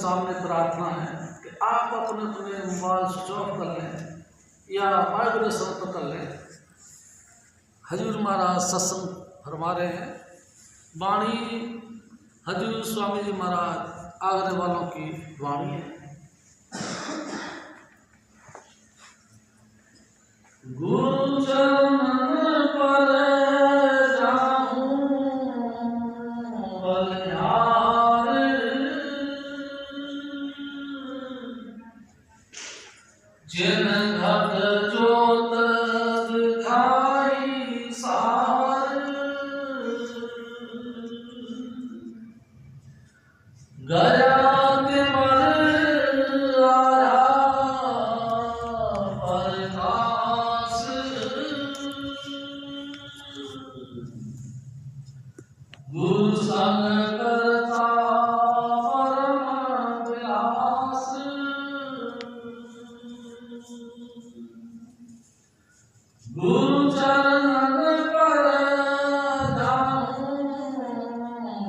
सामने प्रार्थना है कि आप अपने अपने मोबाइल स्विच ऑफ कर लें या वाइब्रेशन पर कर लें। हजूर महाराज सत्संग फरमा रहे हैं। वाणी हजूर स्वामी जी महाराज आगरे वालों की वाणी है। गुरु चरण पर जिन घट जोत दिखाई सार, गया के मर आया प्रकाश, गुरु संग करता परम विलास, गुरु चरण पर जाऊं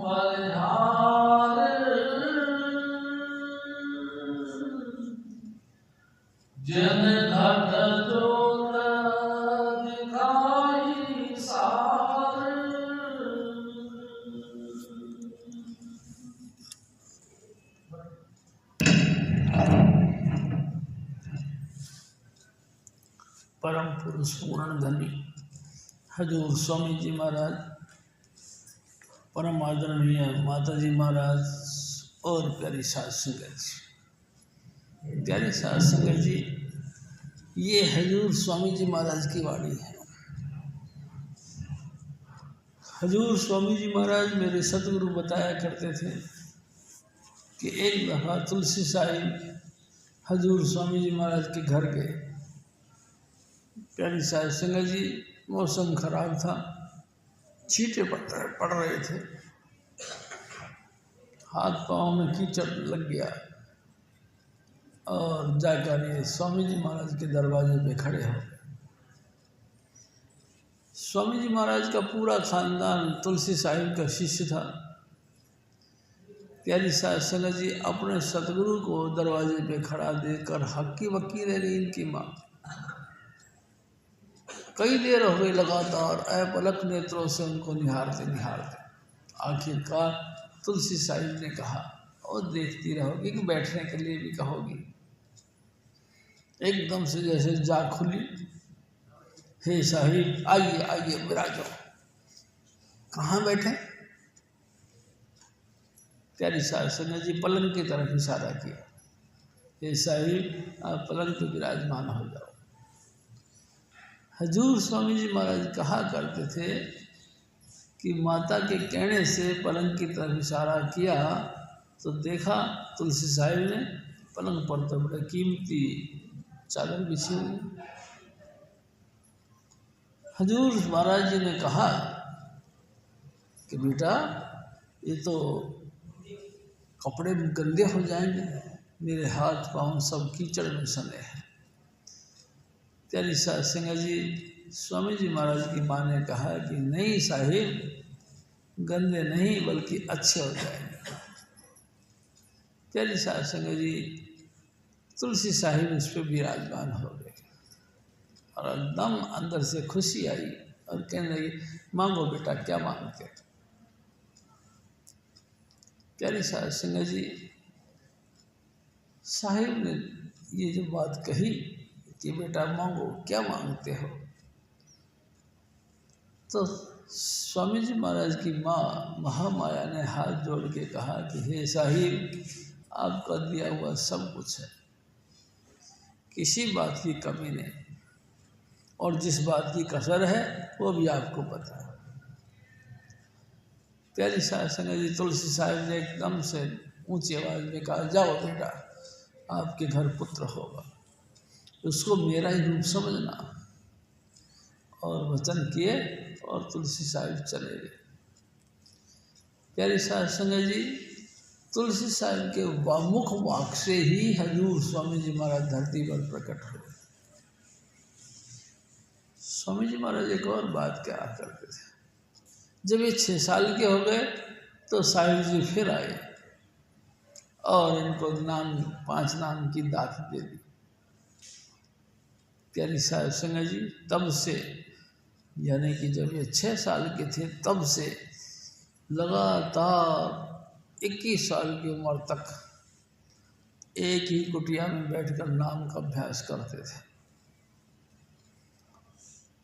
बलिहार, जिन घट जोत दिखाई सार। परम पुरुष पूर्ण धनी हजूर स्वामी जी महाराज, परम आदरणीय माता जी महाराज और प्यारी साध संगत जी। प्यारी साध संगत जी, ये हजूर स्वामी जी महाराज की वाणी है। हजूर स्वामी जी महाराज मेरे सतगुरु बताया करते थे कि एक दफ़ा तुलसी साहिब हजूर स्वामी जी महाराज के घर गए। प्यारी साध संगत जी, मौसम खराब था, छींटे पड़ रहे थे, हाथ पाँव में कीचड़ लग गया और जाकर ये स्वामी जी महाराज के दरवाजे पे खड़े हो गए। स्वामी जी महाराज का पूरा खानदान तुलसी साहिब का शिष्य था। प्यारी साध संगत जी, अपने सतगुरु को दरवाजे पे खड़ा देकर हक्की बक्की रह गई इनकी माँ। कई देर हो गई लगातार अपलक नेत्रों से उनको निहारते निहारते। आखिरकार तुलसी साहिब ने कहा, और देखती रहोगी कि बैठने के लिए भी कहोगी। एकदम से जैसे जा खुली, हे साहिब आइए आइए विराजो। कहाँ बैठे? प्यारी साध संगत जी पलंग की तरफ इशारा किया। हे साहिब आप पलंग पे विराजमान हो जाओ। हजूर स्वामी जी महाराज कहा करते थे कि माता के कहने से पलंग की तरफ इशारा किया तो देखा तुलसी साहिब ने पलंग पर तो बड़े कीमती चादर बिछी हुई। हजूर महाराज जी ने कहा कि बेटा ये तो कपड़े गंदे हो जाएंगे, मेरे हाथ पाँव सब कीचड़ में सने हैं। प्यारी साध संगत जी, स्वामी जी महाराज की माँ ने कहा कि नहीं साहिब, गंदे नहीं बल्कि अच्छे हो जाएंगे। प्यारी साध संगत जी, तुलसी साहिब इस पर विराजमान हो गए और एकदम अंदर से खुशी आई और कहने लगी, मांगो बेटा क्या मांगते। प्यारी साध संगत जी, साहिब ने ये जो बात कही कि बेटा मांगो क्या मांगते हो, तो स्वामी जी महाराज की माँ महामाया ने हाथ जोड़ के कहा कि हे साहिब, आपका दिया हुआ सब कुछ है, किसी बात की कमी नहीं, और जिस बात की कसर है वो भी आपको पता है। प्यारी साध संगत जी, तुलसी साहिब ने एकदम से ऊंची आवाज में कहा, जाओ बेटा आपके घर पुत्र होगा, उसको मेरा ही रूप समझना। और वचन किए और तुलसी साहिब चले गए। प्यारी साध संगत जी, तुलसी साहिब के मुख वाक से ही हजूर स्वामी जी महाराज धरती पर प्रकट हुए। स्वामी जी महाराज एक और बात कहा करते थे, जब ये 6 साल के हो गए तो साहिब जी फिर आए और इनको 5 नाम की दात दे दी। प्यारी साहब संगत जी, तब से यानी कि जब ये 6 साल के थे तब से लगातार 21 साल की उम्र तक एक ही कुटिया में बैठकर नाम का अभ्यास करते थे।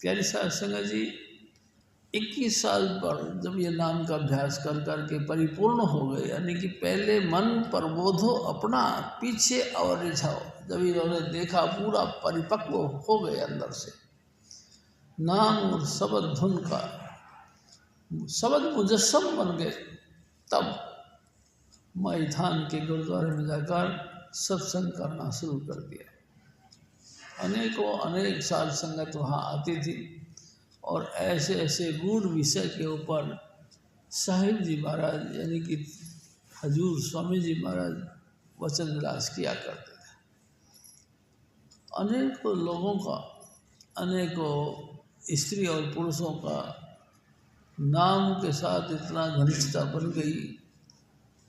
प्यारी साहब संगत जी, 21 साल पर जब ये नाम का अभ्यास कर करके परिपूर्ण हो गए, यानी कि पहले मन प्रबोधो अपना पीछे और रिझाओ, जब इन्होंने देखा पूरा परिपक्व हो गए अंदर से, नाम और शब्द धुन का शब्द मुजस्सम बन गए, तब मैदान के गुरुद्वारे में जाकर सत्संग करना शुरू कर दिया। अनेक साल संगत वहाँ आती थी और ऐसे ऐसे गूढ़ विषय के ऊपर साहिब जी महाराज यानी कि हजूर स्वामी जी महाराज वचन विलास किया करते थे। अनेकों लोगों का, अनेकों स्त्री और पुरुषों का नाम के साथ इतना घनिष्ठता बन गई,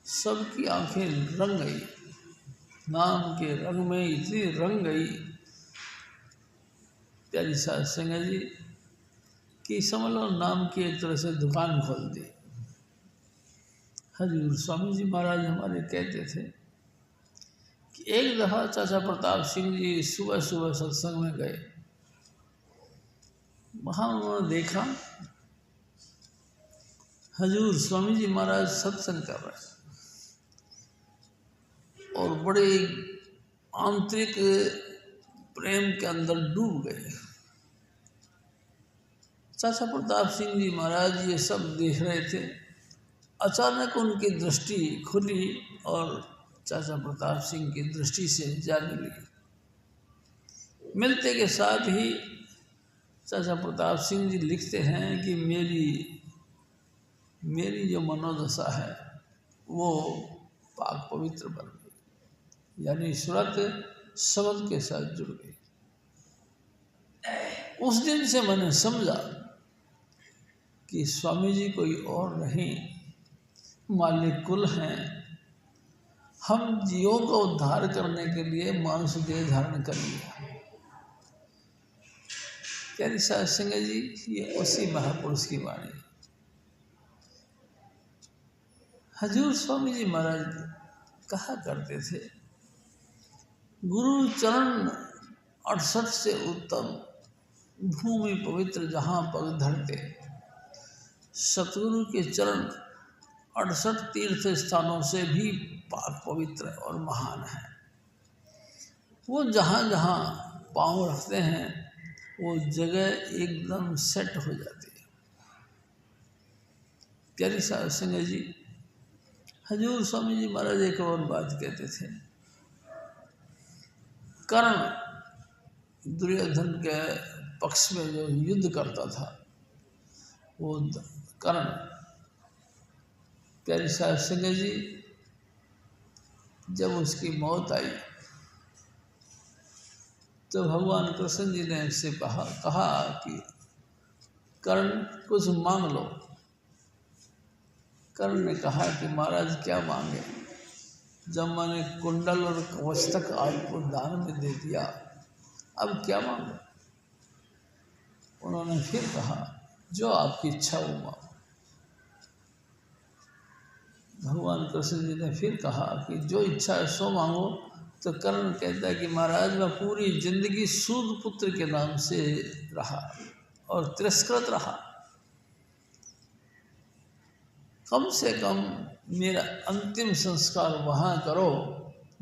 सबकी आंखें रंग गई, नाम के रंग में इतनी रंग गई प्यारी साहब संगत जी कि समझ लो नाम की एक तरह से दुकान खोल दी। हजूर स्वामी जी महाराज हमारे कहते थे कि एक दफ़ा चाचा प्रताप सिंह जी सुबह सुबह सत्संग में गए, वहाँ उन्होंने देखा हजूर स्वामी जी महाराज सत्संग कर रहे और बड़े आंतरिक प्रेम के अंदर डूब गए। चाचा प्रताप सिंह जी महाराज ये सब देख रहे थे, अचानक उनकी दृष्टि खुली और चाचा प्रताप सिंह की दृष्टि से जा मिली। मिलते के साथ ही चाचा प्रताप सिंह जी लिखते हैं कि मेरी जो मनोदशा है वो पाक पवित्र बन गई, यानी सूरत शब्द के साथ जुड़ गई। उस दिन से मैंने समझा कि स्वामी जी कोई और नहीं, मालिक कुल हैं। हम जीवों का उद्धार करने के लिए मानुष देह धारण कर लिया। प्यारी साहब संगत जी, ये उसी महापुरुष की वाणी। हजूर स्वामी जी महाराज कहा करते थे, गुरु चरण 68 से उत्तम, भूमि पवित्र जहाँ पग धरते। सतगुरु के चरण 68 तीर्थ स्थानों से भी पाक पवित्र और महान है। वो जहाँ जहाँ पाँव रखते हैं वो जगह एकदम सेट हो जाती है। प्यारी साहब संगत जी, हजूर स्वामी जी महाराज एक और बात कहते थे, कर्ण दुर्योधन के पक्ष में जो युद्ध करता था वो कर्ण, प्यारी साहब संगत जी, जब उसकी मौत आई तो भगवान कृष्ण जी ने उससे कहा कि कर्ण कुछ मांग लो। कर्ण ने कहा कि महाराज क्या मांगे, जब मैंने कुंडल और कवच तक आपको दान में दे दिया, अब क्या मांगो। उन्होंने फिर कहा जो आपकी इच्छा हो मांगो। भगवान कृष्ण जी ने फिर कहा कि जो इच्छा है सो मांगो। तो कर्ण कहता है कि महाराज मैं पूरी जिंदगी सूद पुत्र के नाम से रहा और तिरस्कृत रहा, कम से कम मेरा अंतिम संस्कार वहाँ करो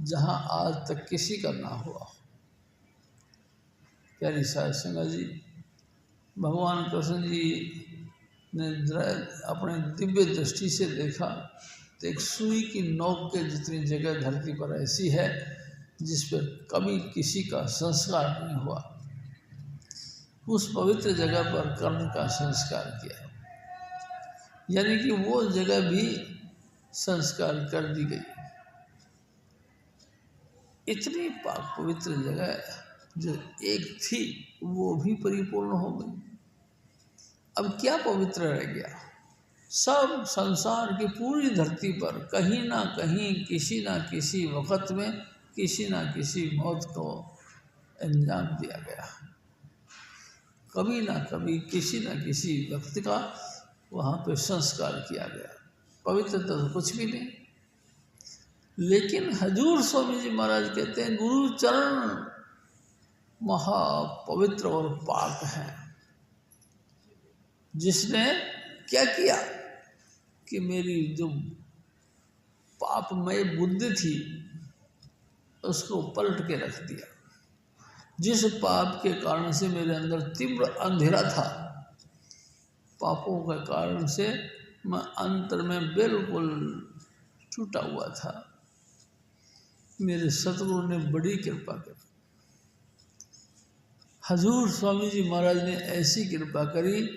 जहाँ आज तक किसी का ना हुआ। प्यारी साहब संगत जी, भगवान कृष्ण जी ने अपने दिव्य दृष्टि से देखा तो एक सुई की नोक के जितनी जगह धरती पर ऐसी है जिस पर कभी किसी का संस्कार नहीं हुआ। उस पवित्र जगह पर कर्ण का संस्कार किया, यानी कि वो जगह भी संस्कार कर दी गई। इतनी पाक पवित्र जगह जो एक थी वो भी परिपूर्ण हो गई। अब क्या पवित्र रह गया। सब संसार की पूरी धरती पर कहीं ना कहीं किसी ना किसी वक़्त में किसी ना किसी मौत को अंजाम दिया गया। कभी ना कभी किसी ना किसी व्यक्ति का वहाँ पे संस्कार किया गया। पवित्र तो कुछ भी नहीं, लेकिन हजूर स्वामी जी महाराज कहते हैं गुरु चरण महापवित्र और पाक हैं। जिसने क्या किया कि मेरी जो पापमय बुद्धि थी उसको पलट के रख दिया। जिस पाप के कारण से मेरे अंदर तीव्र अंधेरा था, पापों के कारण से मैं अंतर में बिल्कुल टूटा हुआ था, मेरे सतगुरु ने बड़ी कृपा करी। हजूर स्वामी जी महाराज ने ऐसी कृपा करी,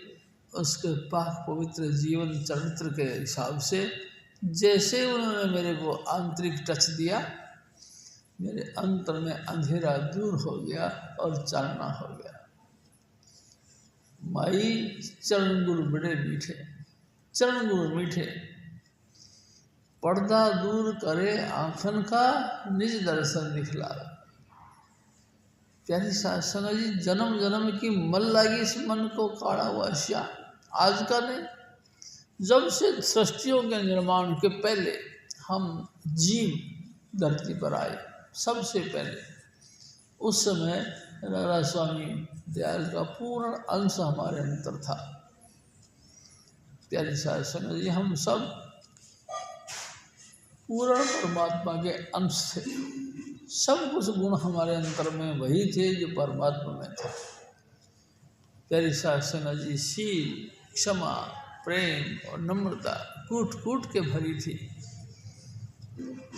उसके पाक पवित्र जीवन चरित्र के हिसाब से जैसे उन्होंने मेरे को आंतरिक टच दिया, मेरे अंतर में अंधेरा दूर हो गया और चानना हो गया। माई चरण गुरु बड़े मीठे, चरण गुरु मीठे, पर्दा दूर करे आँखन का निज दर्शन दिखलावे। प्यारी साध संगत जी, जन्म जन्म की मल लागी इस मन को काढ़ा हुआ श्या आज का नहीं, जब से सृष्टियों के निर्माण के पहले हम जीव धरती पर आए, सबसे पहले उस समय राधा स्वामी दयाल का पूर्ण अंश हमारे अंदर था। प्यारी साध संगत जी, हम सब पूर्ण परमात्मा के अंश थे। सब कुछ गुण हमारे अंतर में वही थे जो परमात्मा में था। प्यारी साध संगत जी, शील, क्षमा, प्रेम और नम्रता कूट कूट के भरी थी।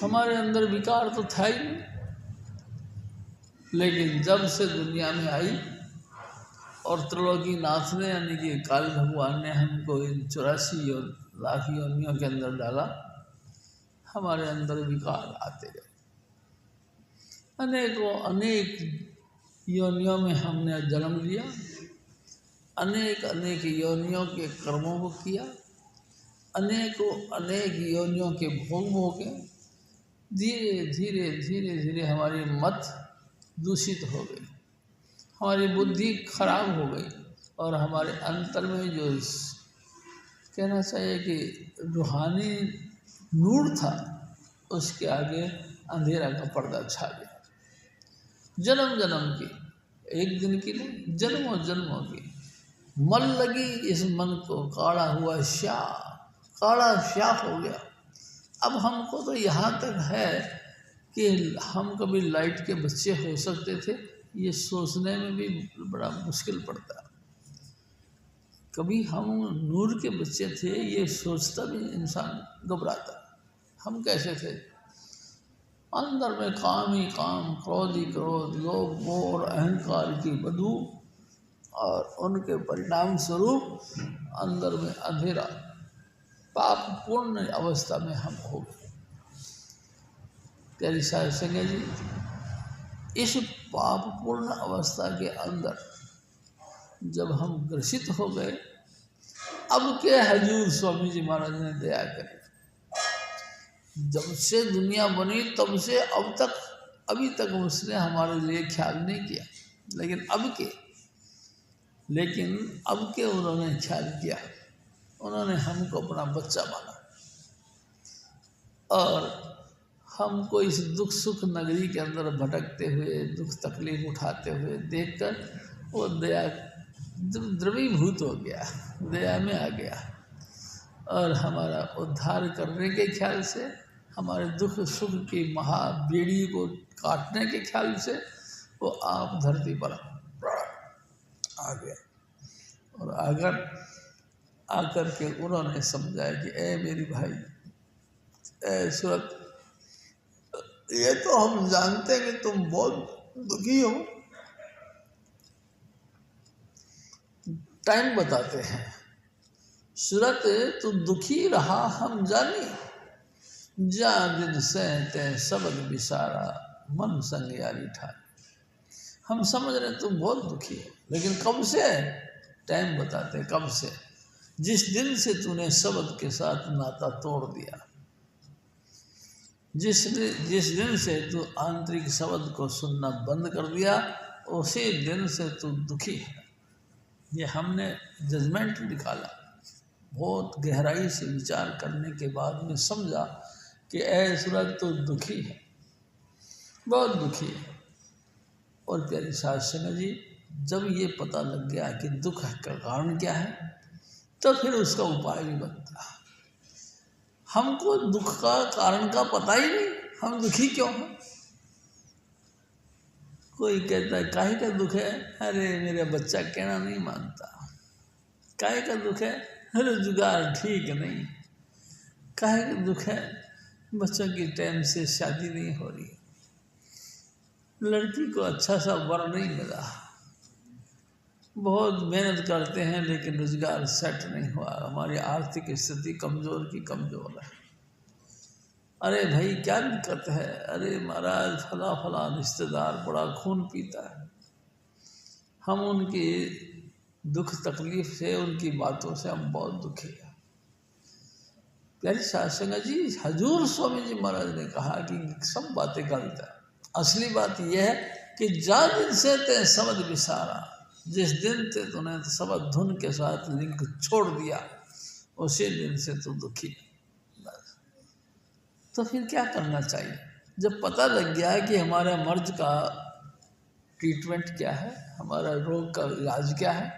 हमारे अंदर विकार तो था ही नहीं, लेकिन जब से दुनिया में आई और त्रिलोकीनाथ ने यानी कि काल भगवान ने हमको इन 84 और लाख योनियों के अंदर डाला, हमारे अंदर विकार आते गए। अनेक योनियों में हमने जन्म लिया, अनेक योनियों के कर्मों को किया, अनेक योनियों के भोग भोगे। धीरे धीरे धीरे धीरे हमारी मत दूषित हो गई, हमारी बुद्धि खराब हो गई और हमारे अंतर में जो कहना चाहिए कि रूहानी नूर था, उसके आगे अंधेरा का पर्दा छा गया। जन्म जन्म की, एक दिन की नहीं, जन्मों जन्मों की मल लगी इस मन को काढ़ा हुआ काढ़ा स्याह हो गया। अब हमको तो यहाँ तक है कि हम कभी लाइट के बच्चे हो सकते थे, ये सोचने में भी बड़ा मुश्किल पड़ता। कभी हम नूर के बच्चे थे, ये सोचता भी इंसान घबराता। हम कैसे थे? अंदर में काम ही काम, क्रोध ही क्रोध, लोभ मोह और अहंकार की बदबू, और उनके परिणाम स्वरूप अंदर में अंधेरा, पाप पूर्ण अवस्था में हम हो गए। प्यारी साध संगत जी, इस पाप पूर्ण अवस्था के अंदर जब हम ग्रसित हो गए, अब के हजूर स्वामी जी महाराज ने दया करी। जब से दुनिया बनी तब से अभी तक उसने हमारे लिए ख्याल नहीं किया, लेकिन अब के उन्होंने ख्याल किया। उन्होंने हमको अपना बच्चा माना और हमको इस दुख सुख नगरी के अंदर भटकते हुए, दुख तकलीफ उठाते हुए देखकर वो दया द्रवीभूत हो गया, दया में आ गया और हमारा उद्धार करने के ख्याल से, हमारे दुख सुख की महाबेड़ी को काटने के ख्याल से वो आप धरती पर आ गया। और आकर के उन्होंने समझाया कि ए मेरी भाई, ए सूरत, ये तो हम जानते हैं कि तुम बहुत दुखी हो, टाइम बताते हैं। सूरत तू दुखी रहा हम जानी, जा दिन से ते सबक बिसारा, मन संग यारी ठानी। हम समझ रहे तुम बहुत दुखी है, लेकिन कब से? टाइम बताते कब से। जिस दिन से तूने शब्द के साथ नाता तोड़ दिया, जिस दिन से तू आंतरिक शब्द को सुनना बंद कर दिया, उसी दिन से तू दुखी है। ये हमने जजमेंट निकाला, बहुत गहराई से विचार करने के बाद में समझा कि ऐ सूरज तो दुखी है, बहुत दुखी है। और प्यारी साध संगत जी, जब ये पता लग गया कि दुख का कारण क्या है, तो फिर उसका उपाय भी बनता। हमको दुख का कारण का पता ही नहीं, हम दुखी क्यों हैं। कोई कहता है काहे का दुख है, अरे मेरा बच्चा कहना नहीं मानता। काहे का दुख है, रोजगार ठीक नहीं। काहे का दुख है, बच्चों की टाइम से शादी नहीं हो रही, लड़की को अच्छा सा वर नहीं मिला, बहुत मेहनत करते हैं लेकिन रोजगार सेट नहीं हुआ, हमारी आर्थिक स्थिति कमज़ोर की कमज़ोर है। अरे भाई क्या दिक्कत है, अरे महाराज फला रिश्तेदार बड़ा खून पीता है, हम उनकी दुख तकलीफ से, उनकी बातों से हम बहुत दुखी हैं। प्यारी साध संगत जी, हजूर स्वामी जी महाराज ने कहा कि सब बातें गलत है। असली बात यह है कि जा दिन से ते शब्द विसारा, जिस दिन से तूने शब्द धुन के साथ लिंक छोड़ दिया, उसी दिन से तू दुखी। तो फिर क्या करना चाहिए, जब पता लग गया कि हमारा मर्ज का ट्रीटमेंट क्या है, हमारा रोग का इलाज क्या है,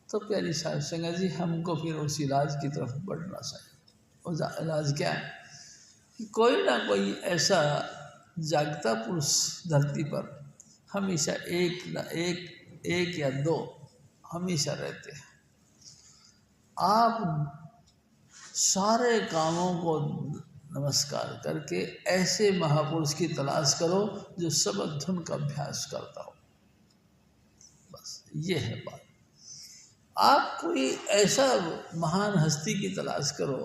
तो प्यारी साध संगत जी हमको फिर उस इलाज की तरफ बढ़ना चाहिए। उस इलाज क्या है कि कोई ना कोई ऐसा जागता पुरुष धरती पर हमेशा एक या दो हमेशा रहते हैं। आप सारे कामों को नमस्कार करके ऐसे महापुरुष की तलाश करो जो शब्द धुन का अभ्यास करता हो। बस ये है बात। आप कोई ऐसा महान हस्ती की तलाश करो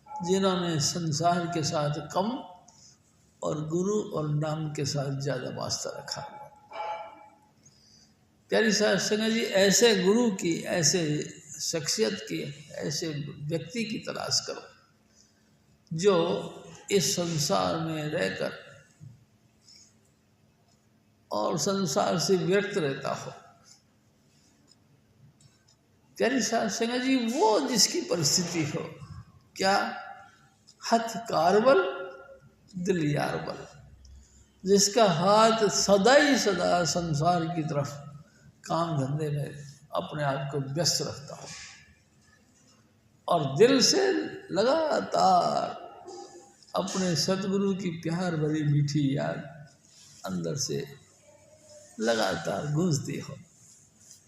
जिन्होंने संसार के साथ कम और गुरु और नाम के साथ ज़्यादा वास्ता रखा हुआ। प्यारी साध संगत जी, ऐसे गुरु की, ऐसे शख्सियत की, ऐसे व्यक्ति की तलाश करो जो इस संसार में रहकर और संसार से व्यक्त रहता हो। प्यारी साध संगत जी, वो जिसकी परिस्थिति हो, क्या हथ कारबल दिल यारबल, जिसका हाथ सदा ही सदा संसार की तरफ काम धंधे में अपने आप को व्यस्त रखता हो और दिल से लगातार अपने सतगुरु की प्यार भरी मीठी याद अंदर से लगातार गूंजती हो,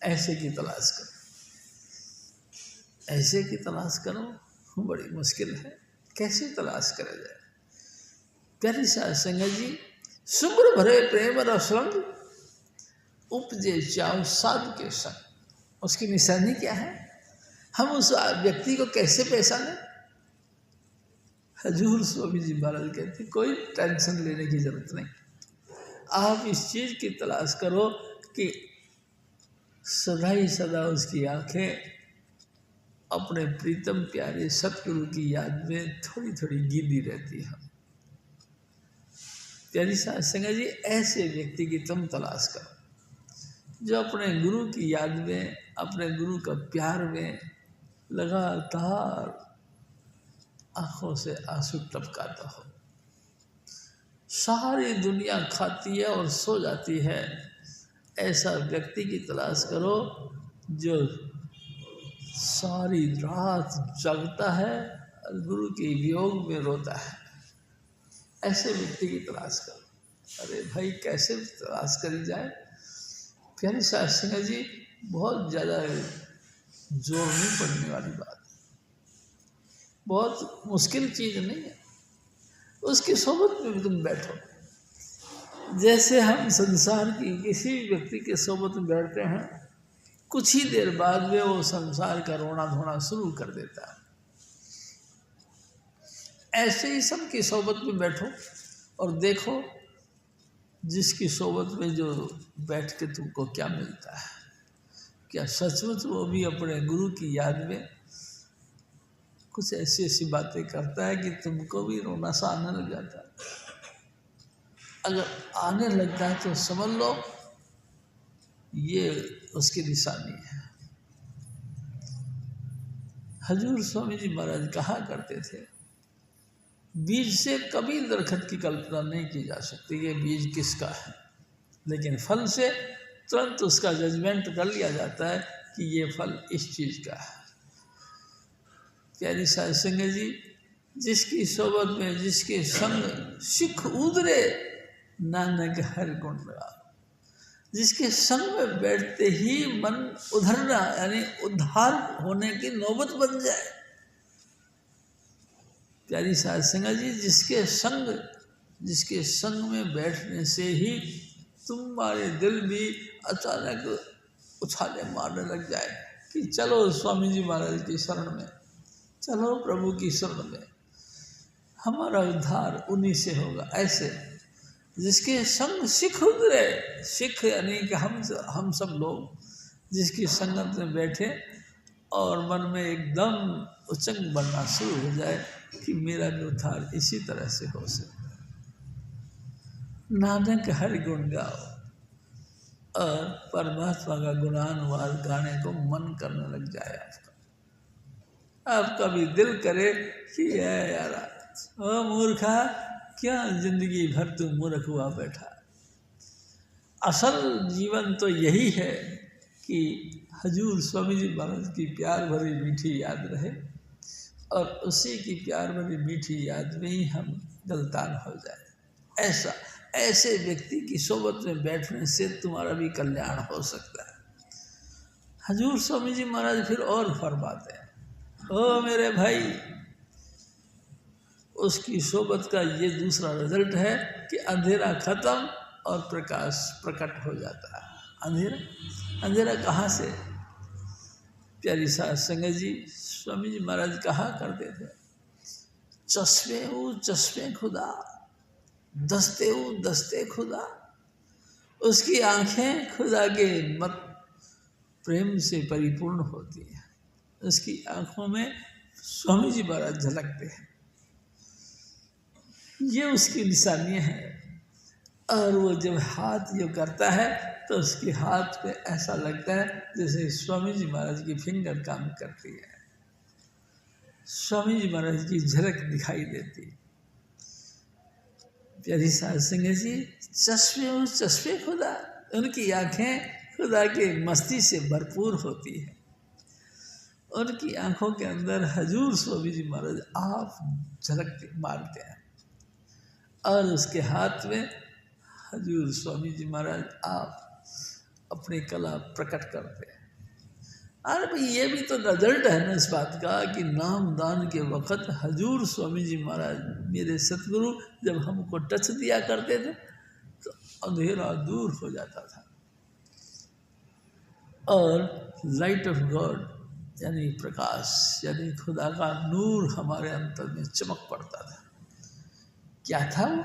ऐसे की तलाश करो। ऐसे की तलाश करो, बड़ी मुश्किल है, कैसे तलाश करा जाए। प्यारी साध संगत जी, शुभ्र भरे प्रेम रसरंग उपजे चाव साधु के संग। उसकी निशानी क्या है, हम उस व्यक्ति को कैसे पहचाने। हजूर स्वामी जी महाराज कहते कोई टेंशन लेने की जरूरत नहीं, आप इस चीज़ की तलाश करो कि सदा ही सदा उसकी आंखें अपने प्रीतम प्यारे सतगुरु की याद में थोड़ी थोड़ी गीली रहती है। प्यारी साध संगत जी, ऐसे व्यक्ति की तुम तलाश करो जो अपने गुरु की याद में, अपने गुरु का प्यार में लगातार आंखों से आंसू टपकाता हो। सारी दुनिया खाती है और सो जाती है, ऐसा व्यक्ति की तलाश करो जो सारी रात जगता है और गुरु के वियोग में रोता है। ऐसे व्यक्ति की तलाश करो। अरे भाई, कैसे तलाश करी जाए। प्यारी साध संगत जी, बहुत ज़्यादा जोर नहीं पड़ने वाली बात है, बहुत मुश्किल चीज़ नहीं है। उसकी सोबत में भी तुम बैठो। जैसे हम संसार की किसी व्यक्ति के सोबत में बैठते हैं, कुछ ही देर बाद में वो संसार का रोना धोना शुरू कर देता है। ऐसे ही सबकी सोबत में बैठो और देखो जिसकी सोबत में जो बैठ के तुमको क्या मिलता है। क्या सचमुच वो भी अपने गुरु की याद में कुछ ऐसी ऐसी बातें करता है कि तुमको भी रोना सा आने लग जाता है। अगर आने लगता है तो समझ लो ये उसकी निशानी है। हजूर स्वामी जी महाराज कहा करते थे, बीज से कभी दरखत की कल्पना नहीं की जा सकती ये बीज किसका है, लेकिन फल से तुरंत उसका जजमेंट कर लिया जाता है कि ये फल इस चीज़ का है। प्यारी साध संगत जी, जिसकी सोबत में जिसके संग सिख उतरे नानक हर गुण लगा, जिसके संग में बैठते ही मन उधरना यानी उद्धार होने की नौबत बन जाए। प्यारी साध संगत जी, जिसके संग में बैठने से ही तुम्हारे दिल भी अचानक उछाले मारने लग जाए कि चलो स्वामी जी महाराज की शरण में, चलो प्रभु की शरण में, हमारा उद्धार उन्हीं से होगा। ऐसे जिसके संग सिख उतरे, सिख यानी कि हम सब लोग जिसकी संगत में बैठे और मन में एकदम उचंग बनना शुरू हो जाए कि मेरा भी उद्धार इसी तरह से हो सके। नानक हरि गुण गाओ और परमात्मा का गुणानुवाद गाने को मन करने लग जाए आपका भी दिल करे कि यार ओ मूर्खा, क्या जिंदगी भर तू मूर्ख हुआ बैठा। असल जीवन तो यही है कि हजूर स्वामी जी महाराज की प्यार भरी मीठी याद रहे और उसी की प्यार भरी मीठी याद में ही हम गलतान हो जाए। ऐसे व्यक्ति की सोबत में बैठने से तुम्हारा भी कल्याण हो सकता है। हजूर स्वामी जी महाराज फिर और फरमाते हैं, ओ मेरे भाई, उसकी सोबत का ये दूसरा रिजल्ट है कि अंधेरा खत्म और प्रकाश प्रकट हो जाता है। अंधेरा कहाँ से? प्यारी साध संगत जी, स्वामी जी महाराज कहा करते थे, चश्मे खुदा, दस्ते खुदा। उसकी आंखें खुदा के मत प्रेम से परिपूर्ण होती है। उसकी आंखों में स्वामी जी महाराज झलकते हैं, ये उसकी निशानियाँ हैं। और वो जब हाथ ये करता है तो उसके हाथ पे ऐसा लगता है जैसे स्वामी जी महाराज की फिंगर काम करती है, स्वामी जी महाराज की झलक दिखाई देती। प्यारी साध संगत जी, चश्मे खुदा, उनकी आंखें खुदा के मस्ती से भरपूर होती है। उनकी आंखों के अंदर हजूर स्वामी जी महाराज आप झलक मारते हैं और उसके हाथ में हजूर स्वामी जी महाराज आप अपनी कला प्रकट करते हैं। अरे भाई, ये भी तो रिजल्ट है ना इस बात का कि नाम दान के वक़्त हजूर स्वामी जी महाराज मेरे सतगुरु जब हमको टच दिया करते थे तो अंधेरा दूर हो जाता था और लाइट ऑफ गॉड यानी प्रकाश यानी खुदा का नूर हमारे अंतर में चमक पड़ता था। क्या था वो?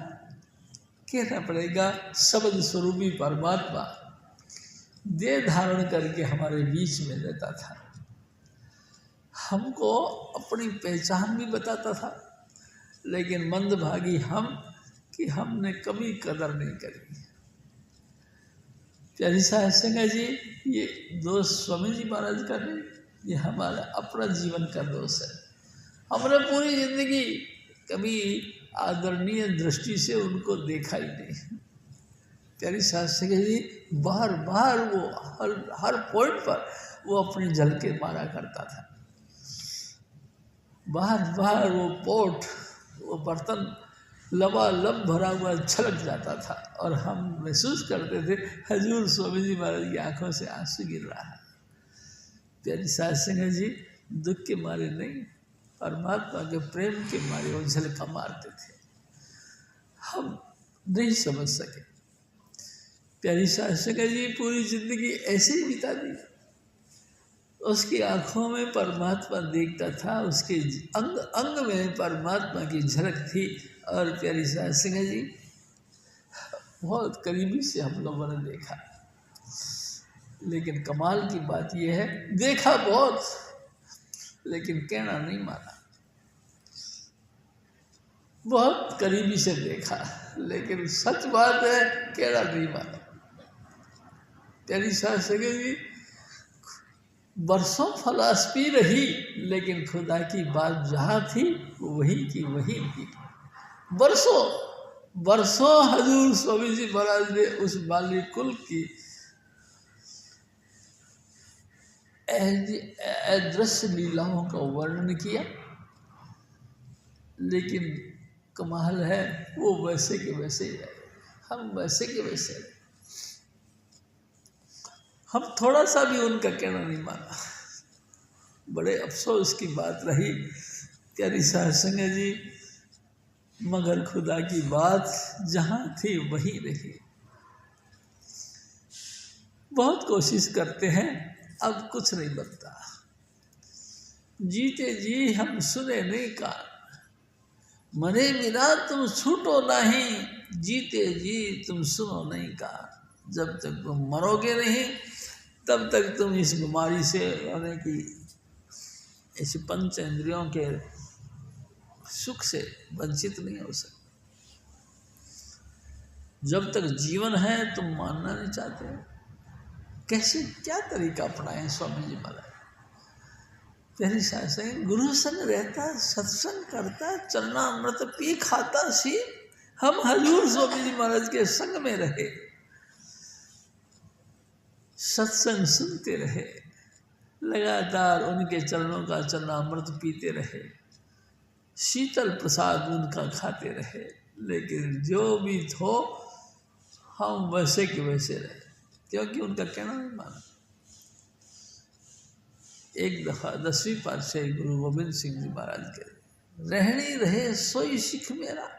कहना पड़ेगा, शब्द स्वरूपी परमात्मा देह धारण करके हमारे बीच में रहता था, हमको अपनी पहचान भी बताता था, लेकिन मंदभागी हम कि हमने कभी कदर नहीं करी। प्यारी साध संगत जी, ये दोष स्वामी जी महाराज का नहीं, ये हमारा अपना जीवन का दोष है। हमने पूरी जिंदगी कभी आदरणीय दृष्टि से उनको देखा ही नहीं। प्यारी साध संगत जी, बार बार वो हर पॉइंट पर वो अपनी झलके मारा करता था। बार बार वो पोट, वो बर्तन लबालब भरा हुआ छलक जाता था और हम महसूस करते थे हजूर स्वामी जी महाराज की आंखों से आंसू गिर रहा है। प्यारी साध संगत जी, दुख के मारे नहीं, परमात्मा के प्रेम के मारे वो झलका मारते थे। हम नहीं समझ सके। प्यारी साध संगत जी पूरी जिंदगी ऐसे ही बिता दी। उसकी आंखों में परमात्मा देखता था, उसके अंग अंग में परमात्मा की झलक थी। और प्यारी साध संगत जी, बहुत करीबी से हम लोगों ने देखा, लेकिन कमाल की बात यह है, देखा बहुत लेकिन कहना नहीं माना। बहुत करीबी से देखा, लेकिन सच बात है केड़ा नहीं माना। प्यारी साहब सगे जी बरसों फलसफी रही, लेकिन खुदा की बात जहाँ थी वही की वही थी। बरसों बरसों हजूर स्वामी जी महाराज ने उस बाली कुल की अदृश्य लीलाओं का वर्णन किया, लेकिन कमाल है वो वैसे के वैसे ही रहे, हम वैसे के वैसे रहे। हम थोड़ा सा भी उनका कहना नहीं माना। बड़े अफसोस की बात रही प्यारी साहब संग जी, मगर खुदा की बात जहाँ थी वहीं रही। बहुत कोशिश करते हैं, अब कुछ नहीं बनता। जीते जी हम सुने नहीं कान, मरे बिना तुम छूटो नहीं, जीते जी तुम सुनो नहीं कान। जब तक तुम मरोगे नहीं तब तक तुम इस बीमारी से यानी कि इस पंच इंद्रियों के सुख से वंचित नहीं हो सकते। जब तक जीवन है तुम मानना नहीं चाहते। कैसे क्या तरीका अपनाए स्वामी जी महाराज। तेरी शासन गुरु संग रहता, सत्संग करता, चरणामृत पी खाता सी। हम हजूर स्वामी जी महाराज के संग में रहे, सत्संग सुनते रहे, लगातार उनके चरणों का चरणामृत पीते रहे, शीतल प्रसाद उनका खाते रहे। लेकिन जो भी हो हम वैसे के वैसे रहे, क्योंकि उनका कहना नहीं माना। एक दफ़ा 10वीं पातशाही गुरु गोबिंद सिंह जी महाराज के रहनी रहे सोई सिख मेरा,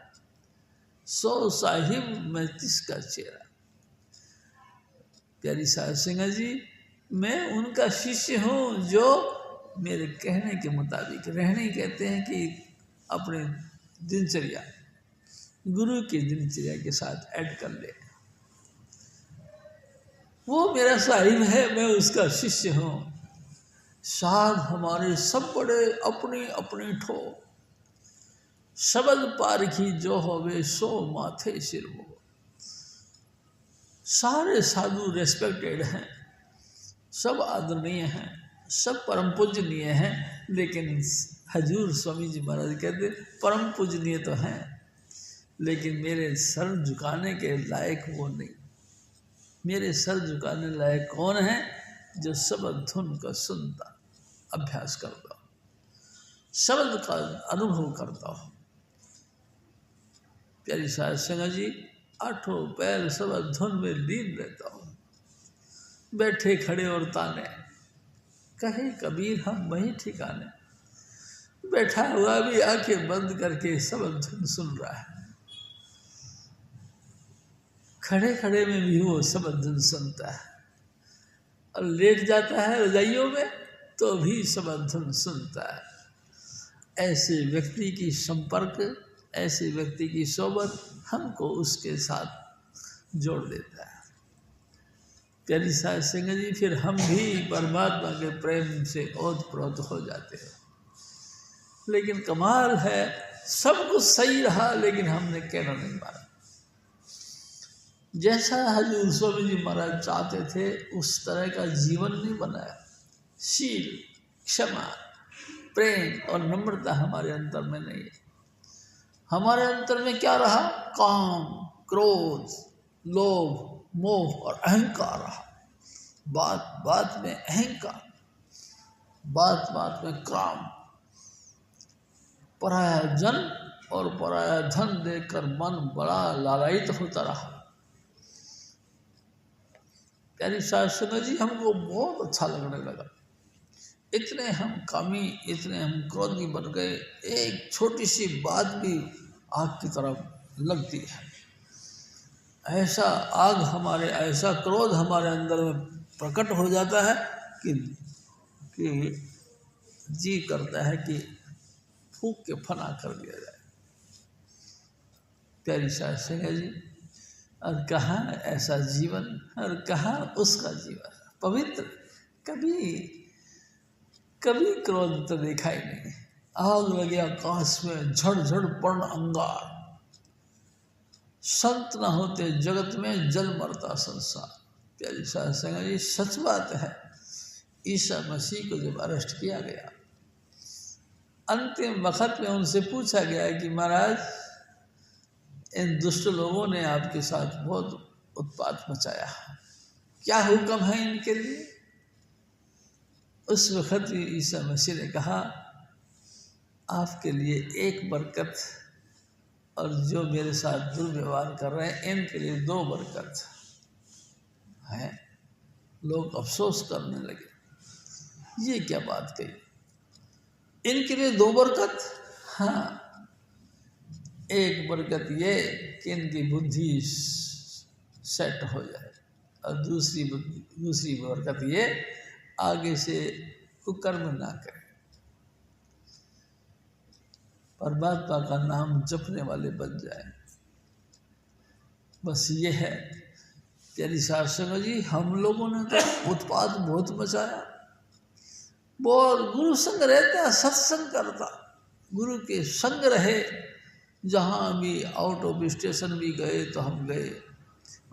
सो साहिब मैं तिसका चेहरा। प्यारी साहब सिंह जी मैं उनका शिष्य हूँ जो मेरे कहने के मुताबिक रहने कहते हैं कि अपने दिनचर्या गुरु की दिनचर्या के साथ ऐड कर ले। वो मेरा साहिब है, मैं उसका शिष्य हूँ। साध हमारे सब बड़े अपने अपने ठो, शब्द पारखी जो होवे सो माथे सिर हो। सारे साधु रेस्पेक्टेड हैं, सब आदरणीय हैं, सब परम पूजनीय हैं, लेकिन हजूर स्वामी जी महाराज कहते परम पूजनीय तो हैं, लेकिन मेरे सर झुकाने के लायक वो नहीं। मेरे सर झुकाने लायक कौन है? जो शब्द धुन का सुनता, अभ्यास करता हो, शब्द का अनुभव करता हो। प्यारी साहब सिंह जी आठों पैर शब्द धुन में लीन रहता हो, बैठे खड़े और ताने, कहे कबीर हम वही ठिकाने। बैठा हुआ भी आंखें बंद करके शब्द धुन सुन रहा है, खड़े खड़े में भी वो शब्द धुन सुनता है, और लेट जाता है रजाइयों में तो भी शब्द धुन सुनता है। ऐसे व्यक्ति की संपर्क, ऐसे व्यक्ति की सोबत हमको उसके साथ जोड़ देता है। प्यारी साहब सिंह जी फिर हम भी परमात्मा के प्रेम से ओतप्रोत हो जाते हैं। लेकिन कमाल है सब कुछ सही रहा, लेकिन हमने कहना नहीं माना। जैसा हजूर स्वामी जी महाराज चाहते थे उस तरह का जीवन नहीं बनाया। शील, क्षमा, प्रेम और नम्रता हमारे अंतर में नहीं है। हमारे अंतर में क्या रहा? काम, क्रोध, लोभ, मोह और अहंकार रहा। बात बात में अहंकार, बात बात में काम, पराया जन और पराया धन देखकर मन बड़ा लालायित होता रहा। प्यारी साहब सुनो जी हमको बहुत अच्छा लगने लगा। इतने हम कामी, इतने हम क्रोधी बन गए, एक छोटी सी बात भी आग की तरफ लगती है। ऐसा आग हमारे, ऐसा क्रोध हमारे अंदर में प्रकट हो जाता है कि जी करता है कि फूंक के फना कर दिया जाए। प्यारी साहब सिंह जी और कहाँ ऐसा जीवन और कहाँ उसका जीवन पवित्र। कभी कभी क्रोध तो देखा ही नहीं, आग लगे आकाश में, झड़ पर्ण अंगार, संत न होते जगत में, जल मरता संसार। प्यारी साध संगत जी, सच बात है। ईसा मसीह को जब अरेस्ट किया गया, अंतिम वक्त में उनसे पूछा गया कि महाराज, इन दुष्ट लोगों ने आपके साथ बहुत उत्पात मचाया, क्या हुक्म है इनके लिए? उस वक्त ईसा मसीह ने कहा, आपके लिए एक बरकत, और जो मेरे साथ दुर्व्यवहार कर रहे हैं इनके लिए 2 बरकत है। लोग अफसोस करने लगे, ये क्या बात कही, इनके लिए 2 बरकत? हाँ, एक बरकत ये कि इनकी बुद्धि सेट हो जाए, और दूसरी बरकत ये आगे से कुकर्म ना करे, परमात्मा का नाम जपने वाले बन जाए। बस ये है। प्यारी साध संगत जी, हम लोगों ने तो उत्पात बहुत मचाया, बहुत। गुरु संग रहता, सत्संग करता, गुरु के संग रहे, जहाँ भी आउट ऑफ स्टेशन भी गए तो हम गए,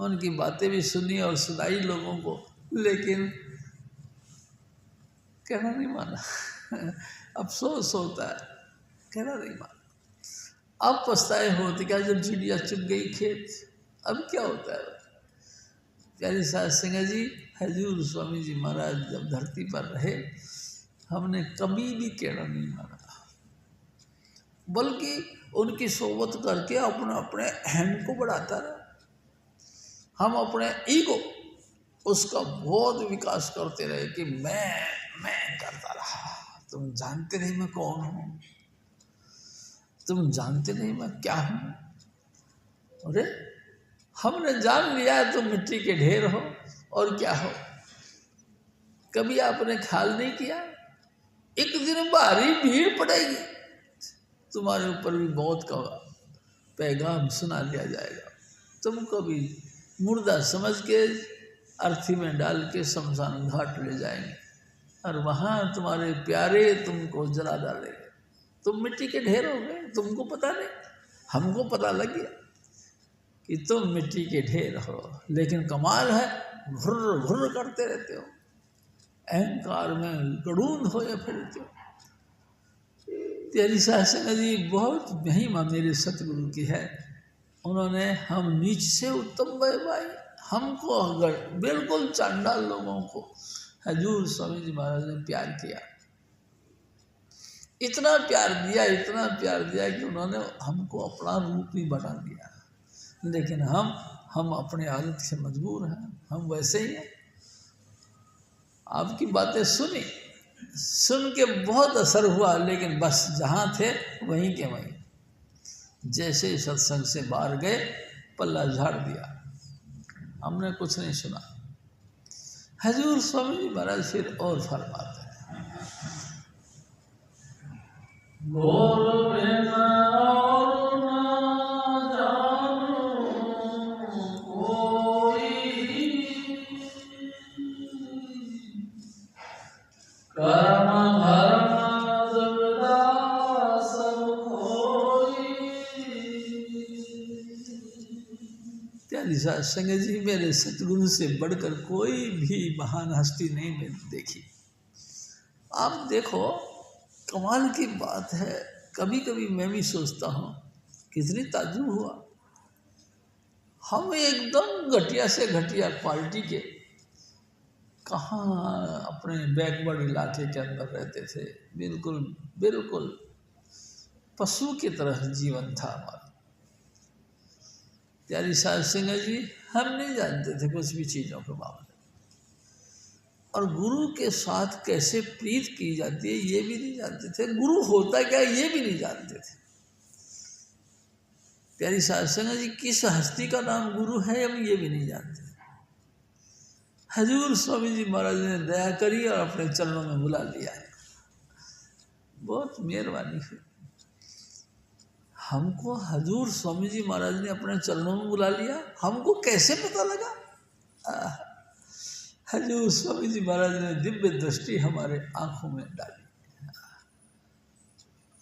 उनकी बातें भी सुनी और सुनाई लोगों को, लेकिन कहना नहीं माना। अफसोस होता है, कहना नहीं माना। अब पछताए होते क्या जब चिड़िया चुग गई खेत, अब क्या होता है। प्यारी साध संगत जी, हजूर स्वामी जी महाराज जब धरती पर रहे, हमने कभी भी कहना नहीं माना, बल्कि उनकी सोबत करके अपने अहम को बढ़ाता रहा। हम अपने ईगो, उसका बहुत विकास करते रहे कि मैं करता रहा। तुम जानते नहीं मैं कौन हूँ, तुम जानते नहीं मैं क्या हूँ। अरे हमने जान लिया है तुम मिट्टी के ढेर हो, और क्या हो। कभी आपने ख्याल नहीं किया, एक दिन भारी भीड़ पड़ेगी, तुम्हारे ऊपर भी मौत का पैगाम सुना दिया जाएगा, तुम कभी मुर्दा समझ के अर्थी में डाल के शमशान घाट ले जाएंगे, और वहाँ तुम्हारे प्यारे तुमको जला डालेंगे। तुम मिट्टी के ढेर हो गए, तुमको पता नहीं, हमको पता लग गया कि तुम मिट्टी के ढेर हो, लेकिन कमाल है घुर्र घुर्र करते रहते हो, अहंकार में गड़ून होए फिरते हो। प्यारी साध संगत जी, बहुत महिमा मेरे सतगुरु की है। उन्होंने हम नीच से उत्तम वैवाई, हमको अगर बिल्कुल चांडाल लोगों को हजूर स्वामी जी महाराज ने प्यार किया, इतना प्यार दिया कि उन्होंने हमको अपना रूप ही बना दिया। लेकिन हम अपने आदत से मजबूर हैं, हम वैसे ही हैं। आपकी बातें सुन के बहुत असर हुआ, लेकिन बस जहाँ थे वहीं के वहीं, जैसे ही सत्संग से बाहर गए पल्ला झाड़ दिया, हमने कुछ नहीं सुना। हजूर स्वामी जी महाराज फिर और फरमाते हैं, साध संगत जी, मेरे सतगुरु से बढ़कर कोई भी महान हस्ती नहीं मैंने देखी। आप देखो, कमाल की बात है, कभी कभी मैं भी सोचता हूँ कितनी ताज्जुब हुआ। हम एकदम घटिया से घटिया क्वालिटी के, कहाँ अपने बैकवर्ड इलाके के अंदर रहते थे, बिल्कुल पशु की तरह जीवन था हमारा। प्यारी साध संगत जी, हम नहीं जानते थे कुछ भी चीज़ों के बारे में, और गुरु के साथ कैसे प्रीत की जाती है ये भी नहीं जानते थे, गुरु होता क्या ये भी नहीं जानते थे। प्यारी साध संगत जी, किस हस्ती का नाम गुरु है हम ये भी नहीं जानते। हजूर स्वामी जी महाराज ने दया करी और अपने चरणों में बुला लिया, बहुत मेहरबानी हुई। हमको हजूर स्वामी जी महाराज ने अपने चरणों में बुला लिया, हमको कैसे पता लगा? हजूर स्वामी जी महाराज ने दिव्य दृष्टि हमारे आंखों में डाली।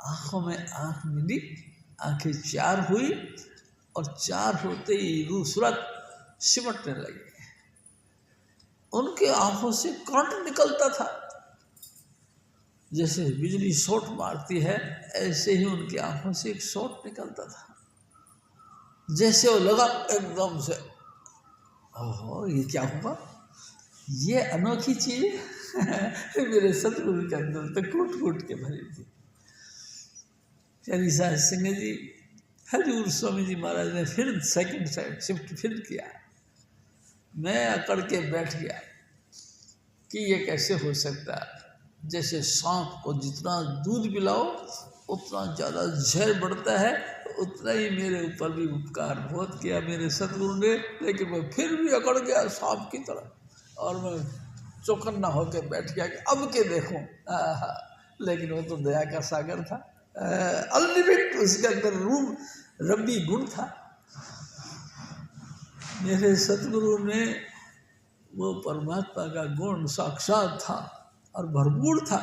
आंखों में आंख मिली, आंखें चार हुई और चार होते ही सूरत सिमटने लगे। उनके आंखों से करंट निकलता था, जैसे बिजली शॉट मारती है ऐसे ही उनकी आंखों से एक शॉट निकलता था। जैसे वो लगा एकदम से, ओहो ये क्या हुआ, ये अनोखी चीज मेरे सतगुरु के अंदर तो कूट कूट के भरी थी। प्यारी साहब सिंह जी, हजूर स्वामी जी महाराज ने फिर सेकंड साइड शिफ्ट फिर किया। मैं अकड़ के बैठ गया कि ये कैसे हो सकता है। जैसे सांप को जितना दूध पिलाओ उतना ज़्यादा जहर बढ़ता है, उतना ही मेरे ऊपर भी उपकार बहुत किया मेरे सतगुरु ने। लेकिन मैं फिर भी अकड़ गया सांप की तरह और मैं चौकन्ना होकर बैठ गया कि अब के देखूं। लेकिन वो तो दया का सागर था, अनलिमिटेड उसके अंदर रूप रब्बी गुण था। मेरे सतगुरु ने वो परमात्मा का गुण साक्षात था और भरपूर था।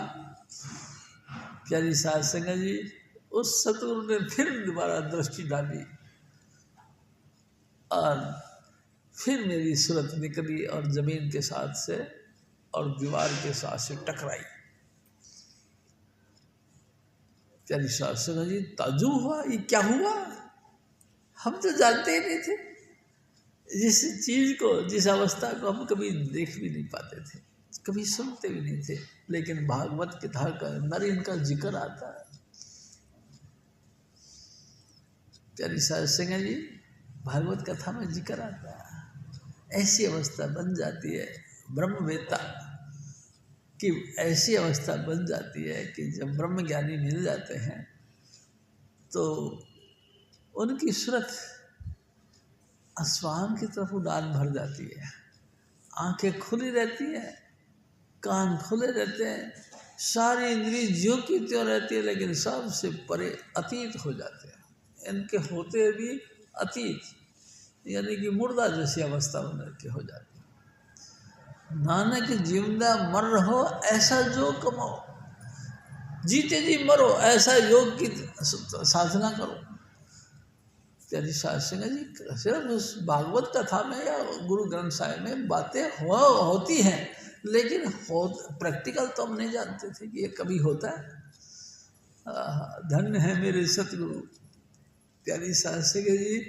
प्यारी साध संगत जी, उस सतगुरु ने फिर दोबारा दृष्टि डाली और फिर मेरी सूरत निकली और जमीन के साथ से और दीवार के साथ से टकराई। प्यारी साध संगत जी, ताज्जुब हुआ, ये क्या हुआ, हम तो जानते ही नहीं थे। जिस चीज को, जिस अवस्था को हम कभी देख भी नहीं पाते थे, कभी सुनते भी नहीं थे, लेकिन भागवत कथा का अंदर इनका जिक्र आता है। प्यारी साध संगत जी, भागवत कथा में जिक्र आता है। ऐसी अवस्था बन जाती है ब्रह्मवेत्ता कि ऐसी अवस्था बन जाती है कि जब ब्रह्म ज्ञानी मिल जाते हैं तो उनकी सूरत आसमान की तरफ उड़ान भर जाती है। आंखें खुली रहती हैं, कान खुले रहते हैं, सारी इंद्रिय ज्यों की त्यों रहती है, लेकिन सबसे परे अतीत हो जाते हैं। इनके होते भी अतीत, यानी कि मुर्दा जैसी अवस्था उनके हो जाती है। नानक जिंदा मर रहो ऐसा जो कमाओ, जीते जी मरो ऐसा योग की साधना करो। प्यारी साध संगत जी, सिर्फ उस भागवत कथा में या गुरु ग्रंथ साहिब में बातें होती हैं, लेकिन प्रैक्टिकल तो हम नहीं जानते थे कि ये कभी होता है। धन्य है मेरे सतगुरु प्यारी साध संगत जी,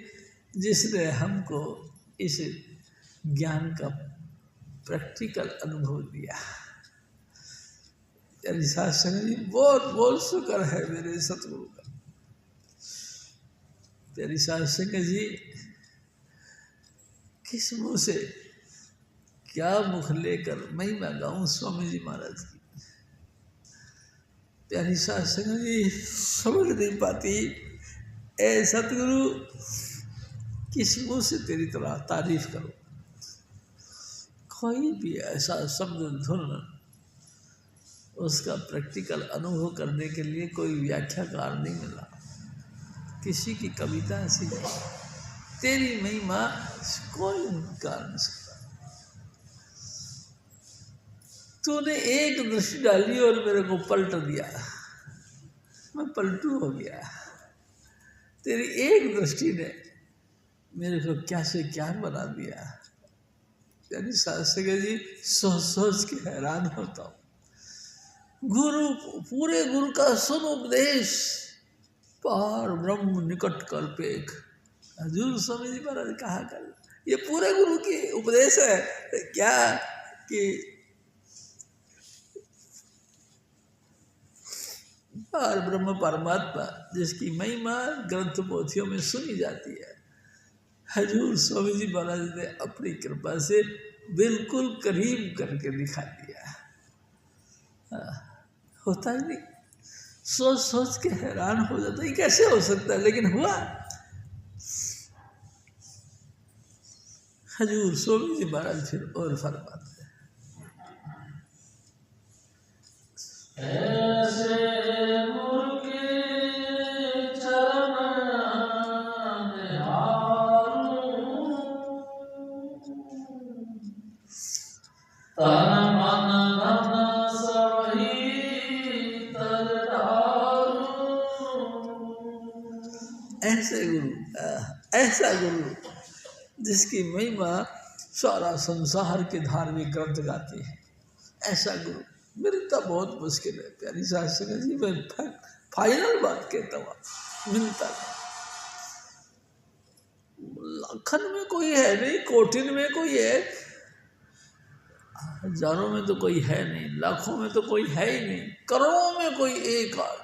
जिसने हमको इस ज्ञान का प्रैक्टिकल अनुभव दिया। प्यारी साध संगत जी, बहुत बहुत शुक्र है मेरे सतगुरु का। प्यारी साध संगत जी, किस मुँह से क्या मुख लेकर महिमा गाऊं स्वामी जी महाराज की। प्यारी साध संगत जी, समझ नहीं पाती ए सतगुरु, किस मुँह से तेरी तरह तारीफ करो। कोई भी ऐसा शब्द धुन उसका प्रैक्टिकल अनुभव करने के लिए कोई व्याख्याकार नहीं मिला। किसी की कविता ऐसी नहीं, तेरी महिमा कोई इनकार नहीं सकता। तूने एक दृष्टि डाली और मेरे को पलट दिया, मैं पलटू हो गया। तेरी एक दृष्टि ने मेरे को क्या से क्या बना दिया। यानी साध संगत जी, सोच सोच के हैरान होता हूँ। गुरु, पूरे गुरु का सुन उपदेश, पार ब्रह्म निकट कर पेख। हजूर स्वामी जी महाराज कहा कर, ये पूरे गुरु की उपदेश है। क्या कि पार ब्रह्म परमात्मा जिसकी महिमा ग्रंथ पोथियों में सुनी जाती है, हजूर स्वामी जी महाराज ने अपनी कृपा से बिल्कुल करीब करके दिखा दिया। होता ही नहीं, सोच सोच के हैरान हो जाता है, ये कैसे हो सकता है, लेकिन हुआ। हजूर स्वामी जी महाराज फिर और फरमाते ऐसे गुरु, ऐसा गुरु जिसकी महिमा सारा संसार के धार्मिक ग्रंथ गाते हैं, ऐसा गुरु मिलता बहुत मुश्किल है। प्यारी सास संगत जी, मैं फाइनल बात कहता हूँ, मिलता लाखन में कोई है नहीं, कोटिन में कोई है, हजारों में तो कोई है नहीं, लाखों में तो कोई है ही नहीं, करोड़ों में कोई एक आध,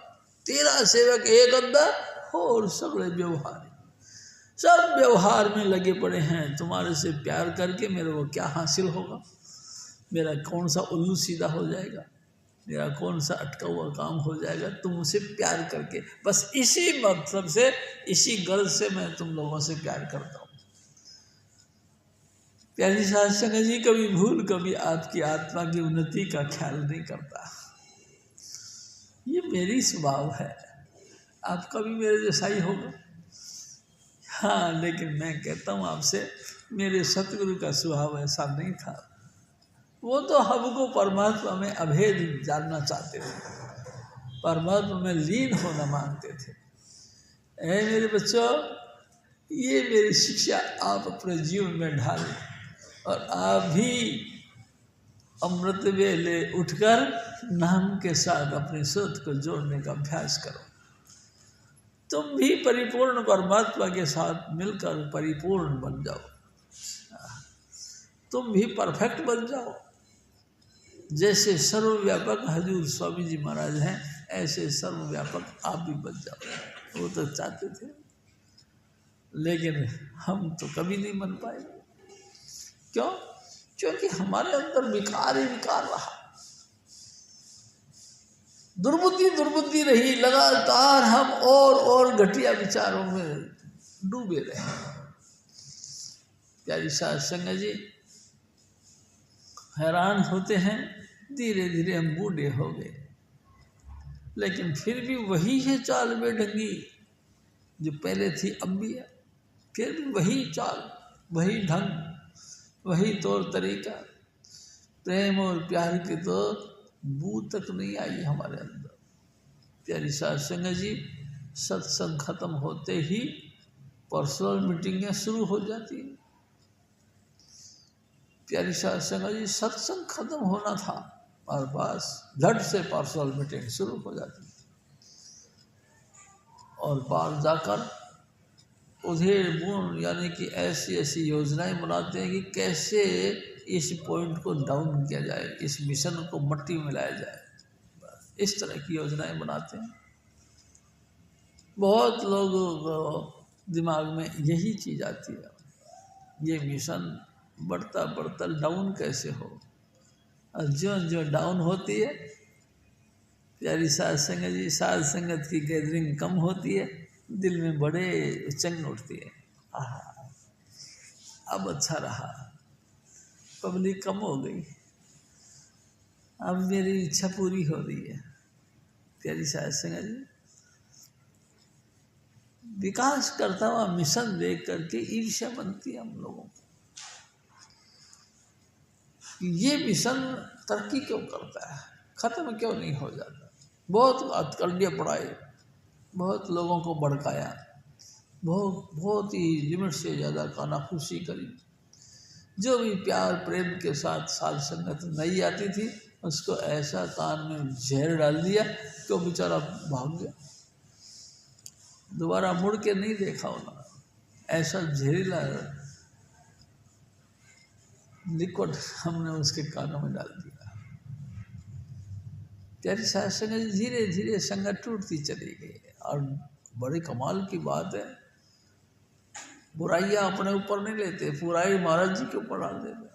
तेरा सेवक एक अद्धा और सगड़े व्यवहार, सब व्यवहार में लगे पड़े हैं। तुम्हारे से प्यार करके मेरे को क्या हासिल होगा, मेरा कौन सा उल्लू सीधा हो जाएगा, मेरा कौन सा अटका हुआ काम हो जाएगा तुमसे प्यार करके। बस इसी मकसद से, इसी गर्ज से मैं तुम लोगों से प्यार करता हूँ। प्यारी सास संगत जी, कभी भूल कभी आपकी आत्मा की उन्नति का ख्याल नहीं करता, ये मेरी स्वभाव है, आपका भी मेरे जैसा ही होगा। हाँ, लेकिन मैं कहता हूँ आपसे, मेरे सतगुरु का स्वभाव ऐसा नहीं था। वो तो हमको परमात्मा में अभेद जानना चाहते थे, परमात्मा में लीन होना मांगते थे। ऐ मेरे बच्चों, ये मेरी शिक्षा आप अपने जीवन में ढालें और आप भी अमृत वेले उठकर नाम के साथ अपने सोच को जोड़ने का अभ्यास करो। तुम भी परिपूर्ण परमात्मा के साथ मिलकर परिपूर्ण बन जाओ, तुम भी परफेक्ट बन जाओ। जैसे सर्वव्यापक हजूर स्वामी जी महाराज हैं, ऐसे सर्वव्यापक आप भी बन जाओ। वो तो चाहते थे, लेकिन हम तो कभी नहीं बन पाए। क्यों? क्योंकि हमारे अंदर विकार ही विकार रहा, दुर्बुद्धि रही, लगातार हम और घटिया विचारों में डूबे रहे। प्यारी सास संगत जी, हैरान होते हैं, धीरे धीरे हम बूढ़े हो गए, लेकिन फिर भी वही है चाल बेढंगी जो पहले थी, अब भी है। फिर भी वही चाल, वही ढंग, वही तौर तरीका, प्रेम और प्यार की तो बू तक नहीं आई हमारे अंदर। प्यारी सास संगत जी, सत्संग खत्म होते ही पर्सनल मीटिंगें शुरू हो जाती हैं। प्यारी सास संगत जी, सत्संग खत्म होना था और बस झट से पर्सनल मीटिंग शुरू हो जाती है, और बाहर जाकर उधेड़ बुन यानी कि ऐसी ऐसी योजनाएं बनाते हैं कि कैसे इस पॉइंट को डाउन किया जाए, इस मिशन को मट्टी में लाया जाए, इस तरह की योजनाएं बनाते हैं। बहुत लोगों को दिमाग में यही चीज़ आती है, ये मिशन बढ़ता बढ़ता डाउन कैसे हो। और जो डाउन होती है, प्यारी सास संगत जी, सास संगत की गैदरिंग कम होती है, दिल में बड़े चंग उठती है, आहा अब अच्छा रहा, पब्लिक कम हो गई, अब मेरी इच्छा पूरी हो रही है। प्यारी सास संगत जी, विकास करता हुआ मिशन देख करके ईर्ष्या बनती है हम लोगों को, ये मिशन तरक्की क्यों करता है, खत्म क्यों नहीं हो जाता। बहुत हथकंडे पढ़ाए, बहुत लोगों को भड़काया, बहुत ही लिमिट से ज़्यादा कानाफूसी करी। जो भी प्यार प्रेम के साथ साथ संगत नहीं आती थी, उसको ऐसा कान में जहर डाल दिया कि वो बेचारा भाग गया, दोबारा मुड़ के नहीं देखा उन्होंने। ऐसा जहरीला लिक्विड हमने उसके कानों में डाल दिया। प्यारी सास संगत धीरे धीरे संगत टूटती चली गई। और बड़ी कमाल की बात है, बुराइयां अपने ऊपर नहीं लेते, बुराई महाराज जी के ऊपर डाल देते।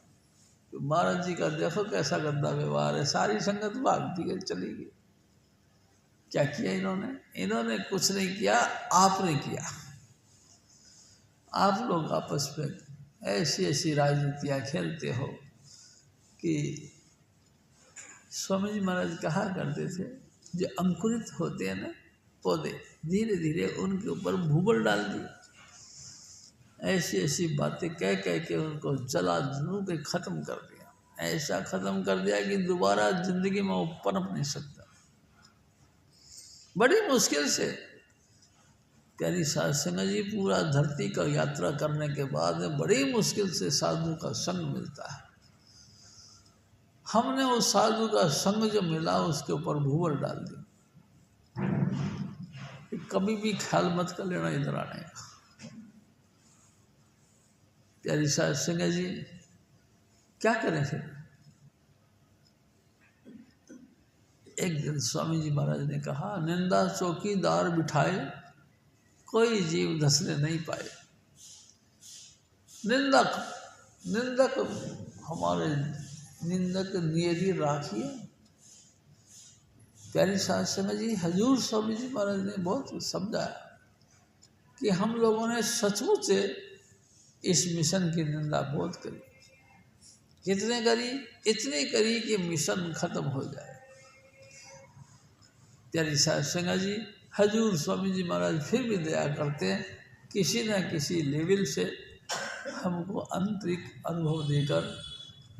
तो महाराज जी का देखो कैसा गंदा व्यवहार है, सारी संगत भागती है चली गई। क्या किया इन्होंने? इन्होंने कुछ नहीं किया, आपने किया। आप लोग आपस में ऐसी ऐसी राजनीतियाँ खेलते हो कि स्वामी जी महाराज कहा करते थे, जो अंकुरित होते हैं ना पौधे, धीरे धीरे उनके ऊपर भूगोल डाल दिए। ऐसी ऐसी बातें कह कह के उनको जला जनू के ख़त्म कर दिया, ऐसा ख़त्म कर दिया कि दोबारा जिंदगी में वो पनप नहीं सकता। बड़ी मुश्किल से प्यारी साध संगत जी, पूरा धरती का यात्रा करने के बाद बड़ी मुश्किल से साधु का संग मिलता है। हमने उस साधु का संग जो मिला उसके ऊपर भूवर डाल दी। कभी भी ख्याल मत कर लेना इधर आने का। प्यारी साध संगत जी, क्या करें फिर? एक दिन स्वामी जी महाराज ने कहा, निंदा चौकीदार बिठाए, कोई जीव धसने नहीं पाए। निंदक हमारे निंदक नियति राखिए। प्यारी साध संगत जी, हजूर स्वामी जी महाराज ने बहुत समझाया कि हम लोगों ने सचमुच इस मिशन की निंदा बहुत करी। कितने करी? इतनी करी कि मिशन खत्म हो जाए। प्यारी साध संगत जी, हजूर स्वामी जी महाराज फिर भी दया करते हैं, किसी न किसी लेवल से हमको आंतरिक अनुभव देकर,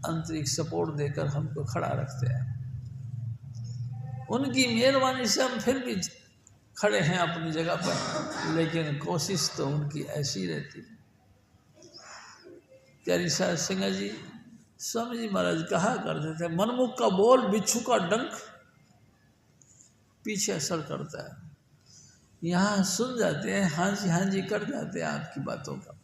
आंतरिक सपोर्ट देकर हमको खड़ा रखते हैं। उनकी मेहरबानी से हम फिर भी खड़े हैं अपनी जगह पर, लेकिन कोशिश तो उनकी ऐसी रहती है। प्यारी साध संगत जी, स्वामी जी महाराज कहा करते थे, मनमुख का बोल बिच्छू का डंक पीछे असर करता है। यहाँ सुन जाते हैं, हाँ जी कर जाते हैं आपकी बातों का,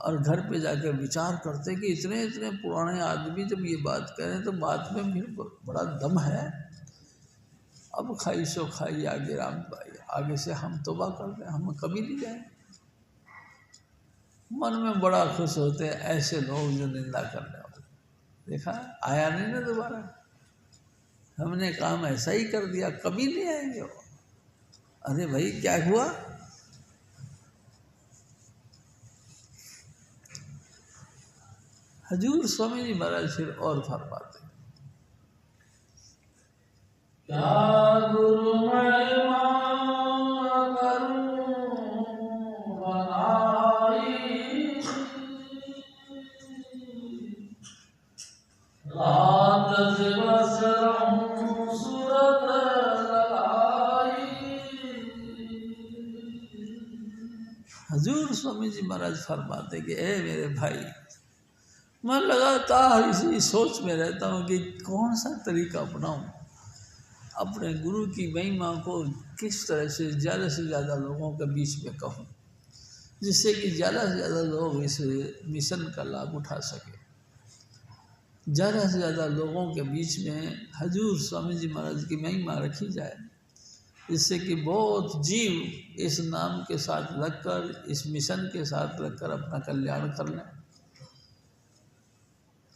और घर पे जाकर विचार करते हैं कि इतने इतने पुराने आदमी जब ये बात करें तो बात में भी बड़ा दम है। अब खाई सो खाई आगे राम भाई, आगे से हम तौबा करते हैं, हम कभी नहीं जाएंगे। मन में बड़ा खुश होते हैं ऐसे लोग जो निंदा करने वाले। देखा, आया नहीं ना दोबारा, हमने काम ऐसा ही कर दिया, कभी नहीं आएंगे वो। अरे भाई क्या हुआ? हजूर स्वामी जी महाराज फिर और फरमाते, क्या गुरु महिमा करूं बनाई, रात दिवस रहूं सूरत लगाई। हजूर स्वामी जी महाराज फरमाते कि ए मेरे भाई, मैं लगातार इसी सोच में रहता हूँ कि कौन सा तरीका अपनाऊं, अपने गुरु की महिमा को किस तरह से ज़्यादा लोगों के बीच में कहूँ, जिससे कि ज़्यादा से ज़्यादा लोग इस मिशन का लाभ उठा सकें। ज़्यादा से ज़्यादा लोगों के बीच में हजूर स्वामी जी महाराज की महिमा रखी जाए, जिससे कि बहुत जीव इस नाम के साथ लगकर, इस मिशन के साथ लगकर अपना कल्याण कर लें।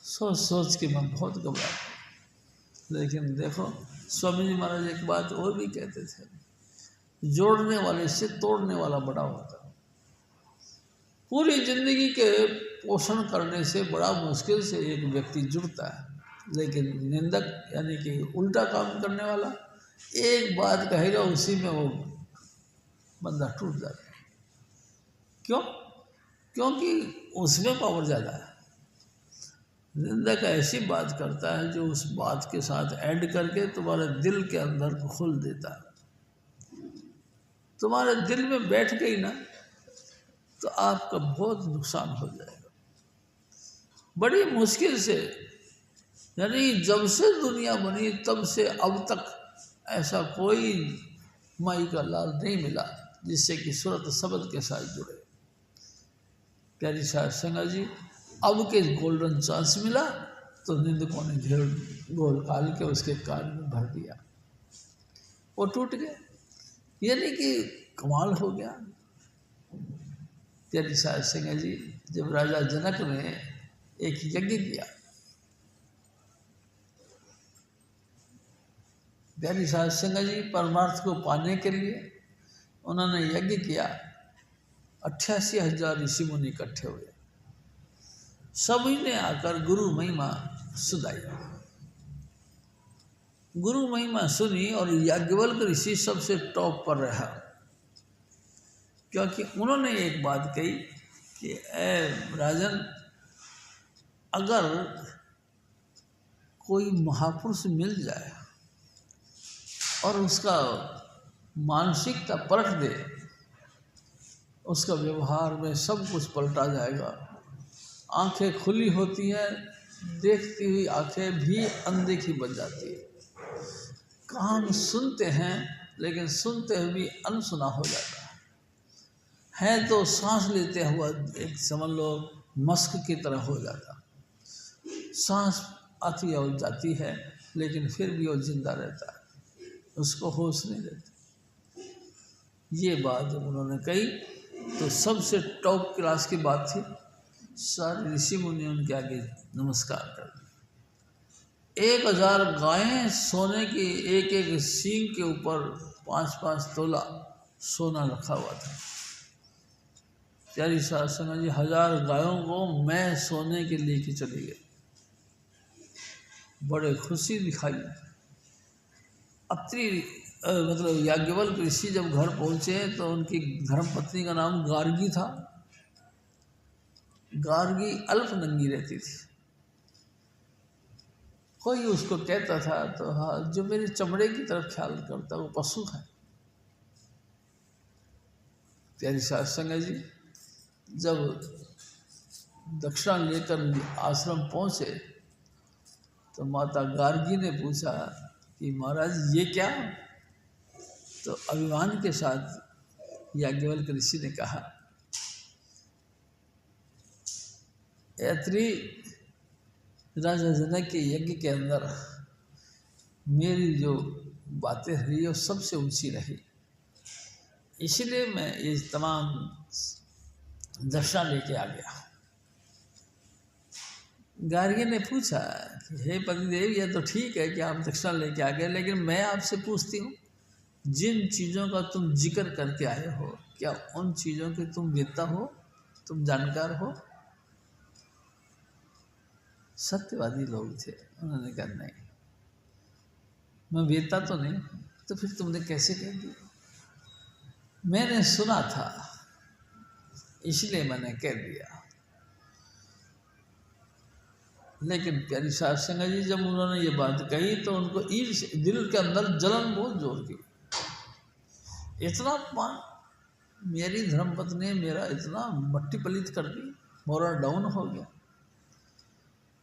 सोच सोच के मैं बहुत घबराता हूँ। लेकिन देखो, स्वामी जी महाराज एक बात और भी कहते थे, जोड़ने वाले से तोड़ने वाला बड़ा होता है। पूरी जिंदगी के पोषण करने से बड़ा मुश्किल से एक व्यक्ति जुड़ता है, लेकिन निंदक यानी कि उल्टा काम करने वाला एक बात कहेगा, उसी में वो बंदा टूट जाता है। क्यों? क्योंकि उसमें पावर ज़्यादा है। निंदक ऐसी बात करता है जो उस बात के साथ ऐड करके तुम्हारे दिल के अंदर खोल देता है। तुम्हारे दिल में बैठ गई ना तो आपका बहुत नुकसान हो जाएगा। बड़ी मुश्किल से, यानी जब से दुनिया बनी तब से अब तक ऐसा कोई माई का लाल नहीं मिला जिससे कि सूरत शब्द के साथ जुड़े। प्यारी साध संगत जी, अब के गोल्डन चांस मिला तो निंदकों ने घेर गोल काल के उसके कान में भर दिया, वो टूट गए, यानी कि कमाल हो गया। प्यारी साध संगत जी, जब राजा जनक ने एक यज्ञ किया, प्यारी साध संगत जी परमार्थ को पाने के लिए उन्होंने यज्ञ किया। 88,000 ऋषि मुनि इकट्ठे हुए, सभी ने आकर गुरु महिमा सुनाई। गुरु महिमा सुनी और याज्ञवल्क्य ऋषि सबसे टॉप पर रहा, क्योंकि उन्होंने एक बात कही कि राजन, अगर कोई महापुरुष मिल जाए और उसका मानसिकता परख दे उसका व्यवहार में सब कुछ पलटा जाएगा। आंखें खुली होती हैं, देखती हुई आंखें भी अनदेखी बन जाती है। कान सुनते हैं लेकिन सुनते हुए भी अनसुना हो जाता है तो सांस लेते हुआ एक समझ लो मस्क की तरह हो जाता। सांस आती और जाती है लेकिन फिर भी वो जिंदा रहता है, उसको होश नहीं रहती। ये बात जब उन्होंने कही तो सबसे टॉप क्लास की बात थी। सारे ऋषि मुनि उनके आगे नमस्कार कर दिए। 1000 गायें सोने की, एक एक सींग के ऊपर 5-5 तोला सोना रखा हुआ था। प्यारी सास संग जी 1000 गायों को मैं सोने के लेके चली गई। बड़े खुशी दिखाई। अत्रि मतलब याज्ञवल्क्य ऋषि जब घर पहुँचे तो उनकी धर्मपत्नी का नाम गार्गी था। गार्गी अल्पनंगी रहती थी। कोई उसको कहता था तो हाँ, जो मेरे चमड़े की तरफ ख्याल करता वो पशु है। प्यारी सास संग जी जब दक्षिणा लेकर आश्रम पहुँचे तो माता गार्गी ने पूछा कि महाराज ये क्या? तो अभिमान के साथ याज्ञवल्क्य ऋषि ने कहा, अत्रि राजा जनक के यज्ञ के अंदर मेरी जो बातें रही वो सबसे ऊंची रही, इसलिए मैं ये तमाम दक्षिणा लेके आ गया। गार्गी ने पूछा कि हे पतिदेव, ये तो ठीक है कि आप दक्षिणा लेके आ गए, लेकिन मैं आपसे पूछती हूँ जिन चीज़ों का तुम जिक्र करके आए हो क्या उन चीज़ों के तुम वेत्ता हो, तुम जानकार हो? सत्यवादी लोग थे। उन्होंने कहा नहीं, मैं वेत्ता तो नहीं। तो फिर तुमने कैसे कह दिया? मैंने सुना था इसलिए मैंने कह दिया। लेकिन प्यारी सास संग जी जब उन्होंने ये बात कही तो उनको दिल के अंदर जलन बहुत जोर की। इतना अपमान, मेरी धर्मपत्नी ने मेरा इतना मट्टी पलीत कर दी, मोरा डाउन हो गया।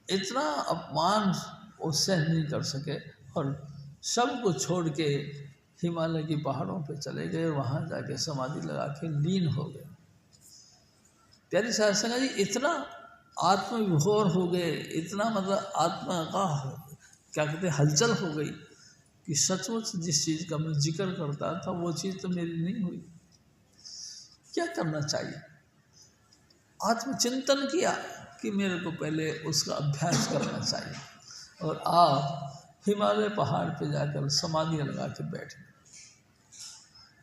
इतना अपमान वो सहन नहीं कर सके और सब कुछ छोड़ के हिमालय की पहाड़ों पे चले गए और वहाँ जाके समाधि लगा के लीन हो गए। प्यारी सास संग जी इतना आत्मविभोर हो गए, इतना मतलब आत्मा का क्या कहते हलचल हो गई कि सचमुच जिस चीज़ का मैं जिक्र करता था वो चीज़ तो मेरी नहीं हुई। क्या करना चाहिए? आत्मचिंतन किया कि मेरे को पहले उसका अभ्यास करना चाहिए और आप हिमालय पहाड़ पे जाकर समाधि लगा के बैठ गए।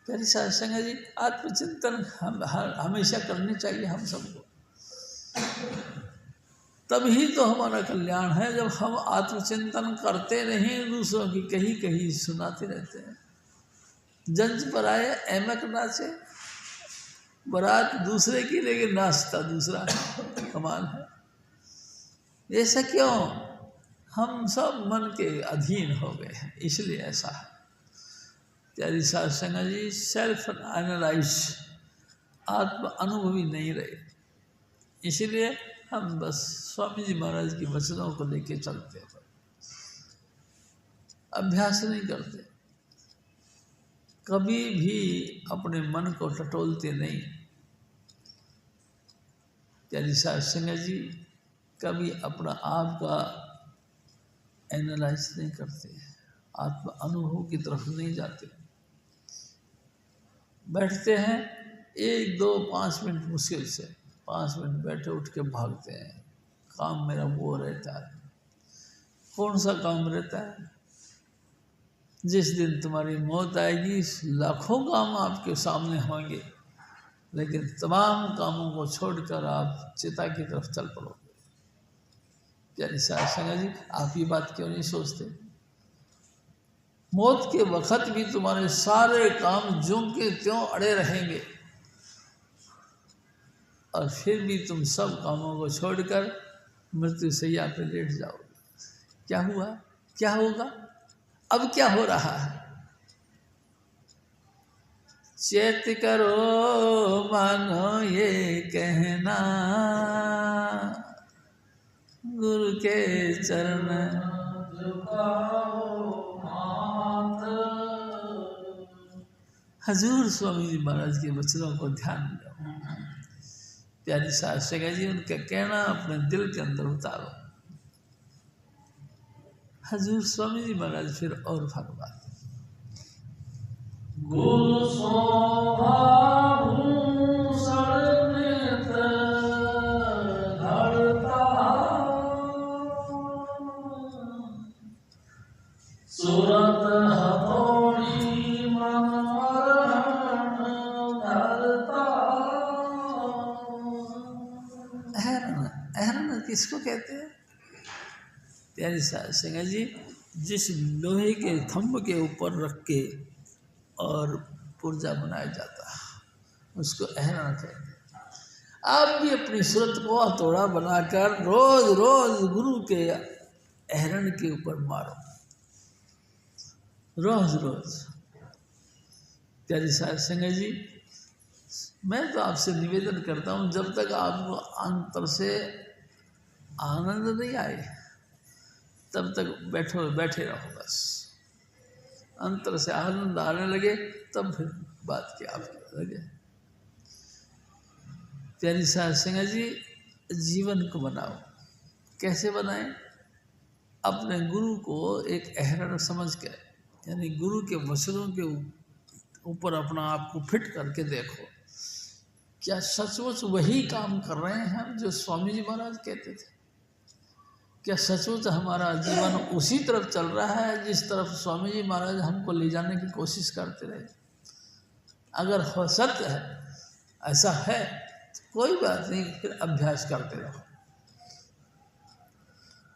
प्यारी सास संग जी आत्मचिंतन हमेशा करनी चाहिए हम सबको। तभी तो हमारा कल्याण है जब हम आत्मचिंतन करते नहीं, दूसरों की कही कही सुनाते रहते हैं। जंज पर आए एमक नाचे, बारात दूसरे की लेकिन नाचता दूसरा है। कमाल है। ऐसा क्यों? हम सब मन के अधीन हो गए हैं, इसलिए ऐसा है। प्यारी सास संग जी सेल्फ एनालाइज, आत्म अनुभवी नहीं रहे, इसलिए हम बस स्वामी जी महाराज की वचनों को लेके चलते हैं, अभ्यास नहीं करते, कभी भी अपने मन को टटोलते नहीं। प्यारी सास संग जी कभी अपना आप का एनालाइज नहीं करते, आत्म अनुभव की तरफ नहीं जाते। बैठते हैं 1, 2, 5 मिनट, मुश्किल से 5 मिनट बैठे उठ के भागते हैं। काम मेरा वो रहता है। कौन सा काम रहता है? जिस दिन तुम्हारी मौत आएगी लाखों काम आपके सामने होंगे, लेकिन तमाम कामों को छोड़कर आप चिता की तरफ चल पड़ोगे। प्यारी सास संग जी आप ये बात क्यों नहीं सोचते? मौत के वक्त भी तुम्हारे सारे काम ज्यों के त्यों अड़े रहेंगे और फिर भी तुम सब कामों को छोड़कर मृत्यु सैया पे लेट जाओगे। क्या हुआ? क्या होगा? अब क्या हो रहा है? चेत करो मानो ये कहना, गुरु के चरण हजूर स्वामी जी महाराज के वचनों को ध्यान दो। प्यारी सास संगा जी उनका कहना अपने दिल के अंदर उतारो। हजूर स्वामी जी महाराज फिर और भगवान गुरु सूरत हथौड़ी मन धरता। अहरण किसको कहते हैं? प्यारी सास संगा जी, जिस लोहे के थंब के ऊपर रख के और पुर्जा बनाया जाता है उसको अहरण कहते हैं। आप भी अपनी सूरत को हथौड़ा बनाकर रोज रोज गुरु के अहरण के ऊपर मारो, रोज रोज। प्यारी सास संगा जी, मैं तो आपसे निवेदन करता हूँ, जब तक आपको अंतर से आनंद नहीं आए तब तक बैठे रहो बस। अंतर से आनंद आने लगे तब फिर बात की आपकी लगे। प्यारी सास संगा जी, जीवन को बनाओ। कैसे बनाएं? अपने गुरु को एक अहरण समझ के, यानी गुरु के वचनों के ऊपर अपना आप को फिट करके देखो, क्या सचमुच वही काम कर रहे हैं हम जो स्वामी जी महाराज कहते थे? क्या सचमुच हमारा जीवन उसी तरफ चल रहा है जिस तरफ स्वामी जी महाराज हमको ले जाने की कोशिश करते रहे? अगर हो सत्य है, ऐसा है, तो कोई बात नहीं, फिर अभ्यास करते रहो।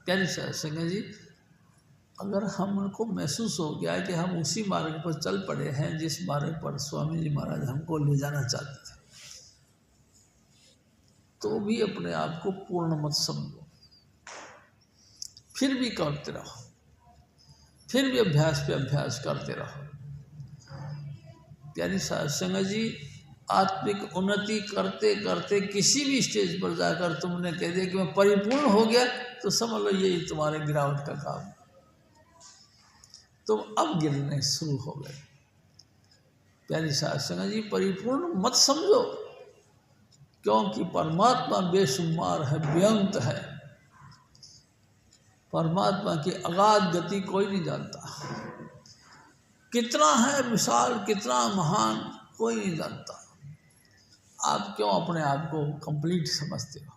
प्यारी सास संगा जी, अगर हमको महसूस हो गया कि हम उसी मार्ग पर चल पड़े हैं जिस मार्ग पर स्वामी जी महाराज हमको ले जाना चाहते थे, तो भी अपने आप को पूर्ण मत समझो, फिर भी करते रहो, फिर भी अभ्यास पे अभ्यास करते रहो। प्यारी सास संगा जी, आत्मिक उन्नति करते करते किसी भी स्टेज पर जाकर तुमने कह दिया कि मैं परिपूर्ण हो गया, तो समझ लो यही तुम्हारे गिरावट का काम, तुम अब गिरने शुरू हो गए। प्यारी सास संगा जी, परिपूर्ण मत समझो, क्योंकि परमात्मा बेशुमार है, बेअंत है। परमात्मा की अगाध गति कोई नहीं जानता, कितना है विशाल, कितना महान, कोई नहीं जानता। आप क्यों अपने आप को कंप्लीट समझते हो?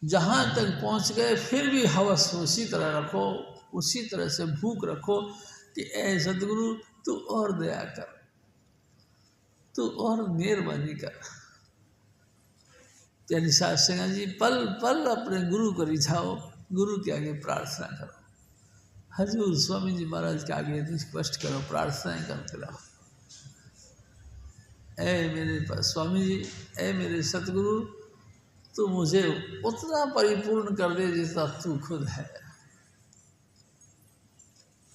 जहाँ तक पहुँच गए फिर भी हवस उसी तरह रखो, उसी तरह से भूख रखो कि ऐ सद्गुरु तू और दया कर, तू और मेहरबानी कर। प्यारी सास संगा जी, पल पल अपने गुरु को रिझाओ, गुरु के आगे प्रार्थना करो, हजूर स्वामी जी महाराज के आगे स्पष्ट करो, प्रार्थनाएं करते रहो। ऐ मेरे स्वामी जी, ऐ मेरे सतगुरु, तू मुझे उतना परिपूर्ण कर दे जितना तू खुद है।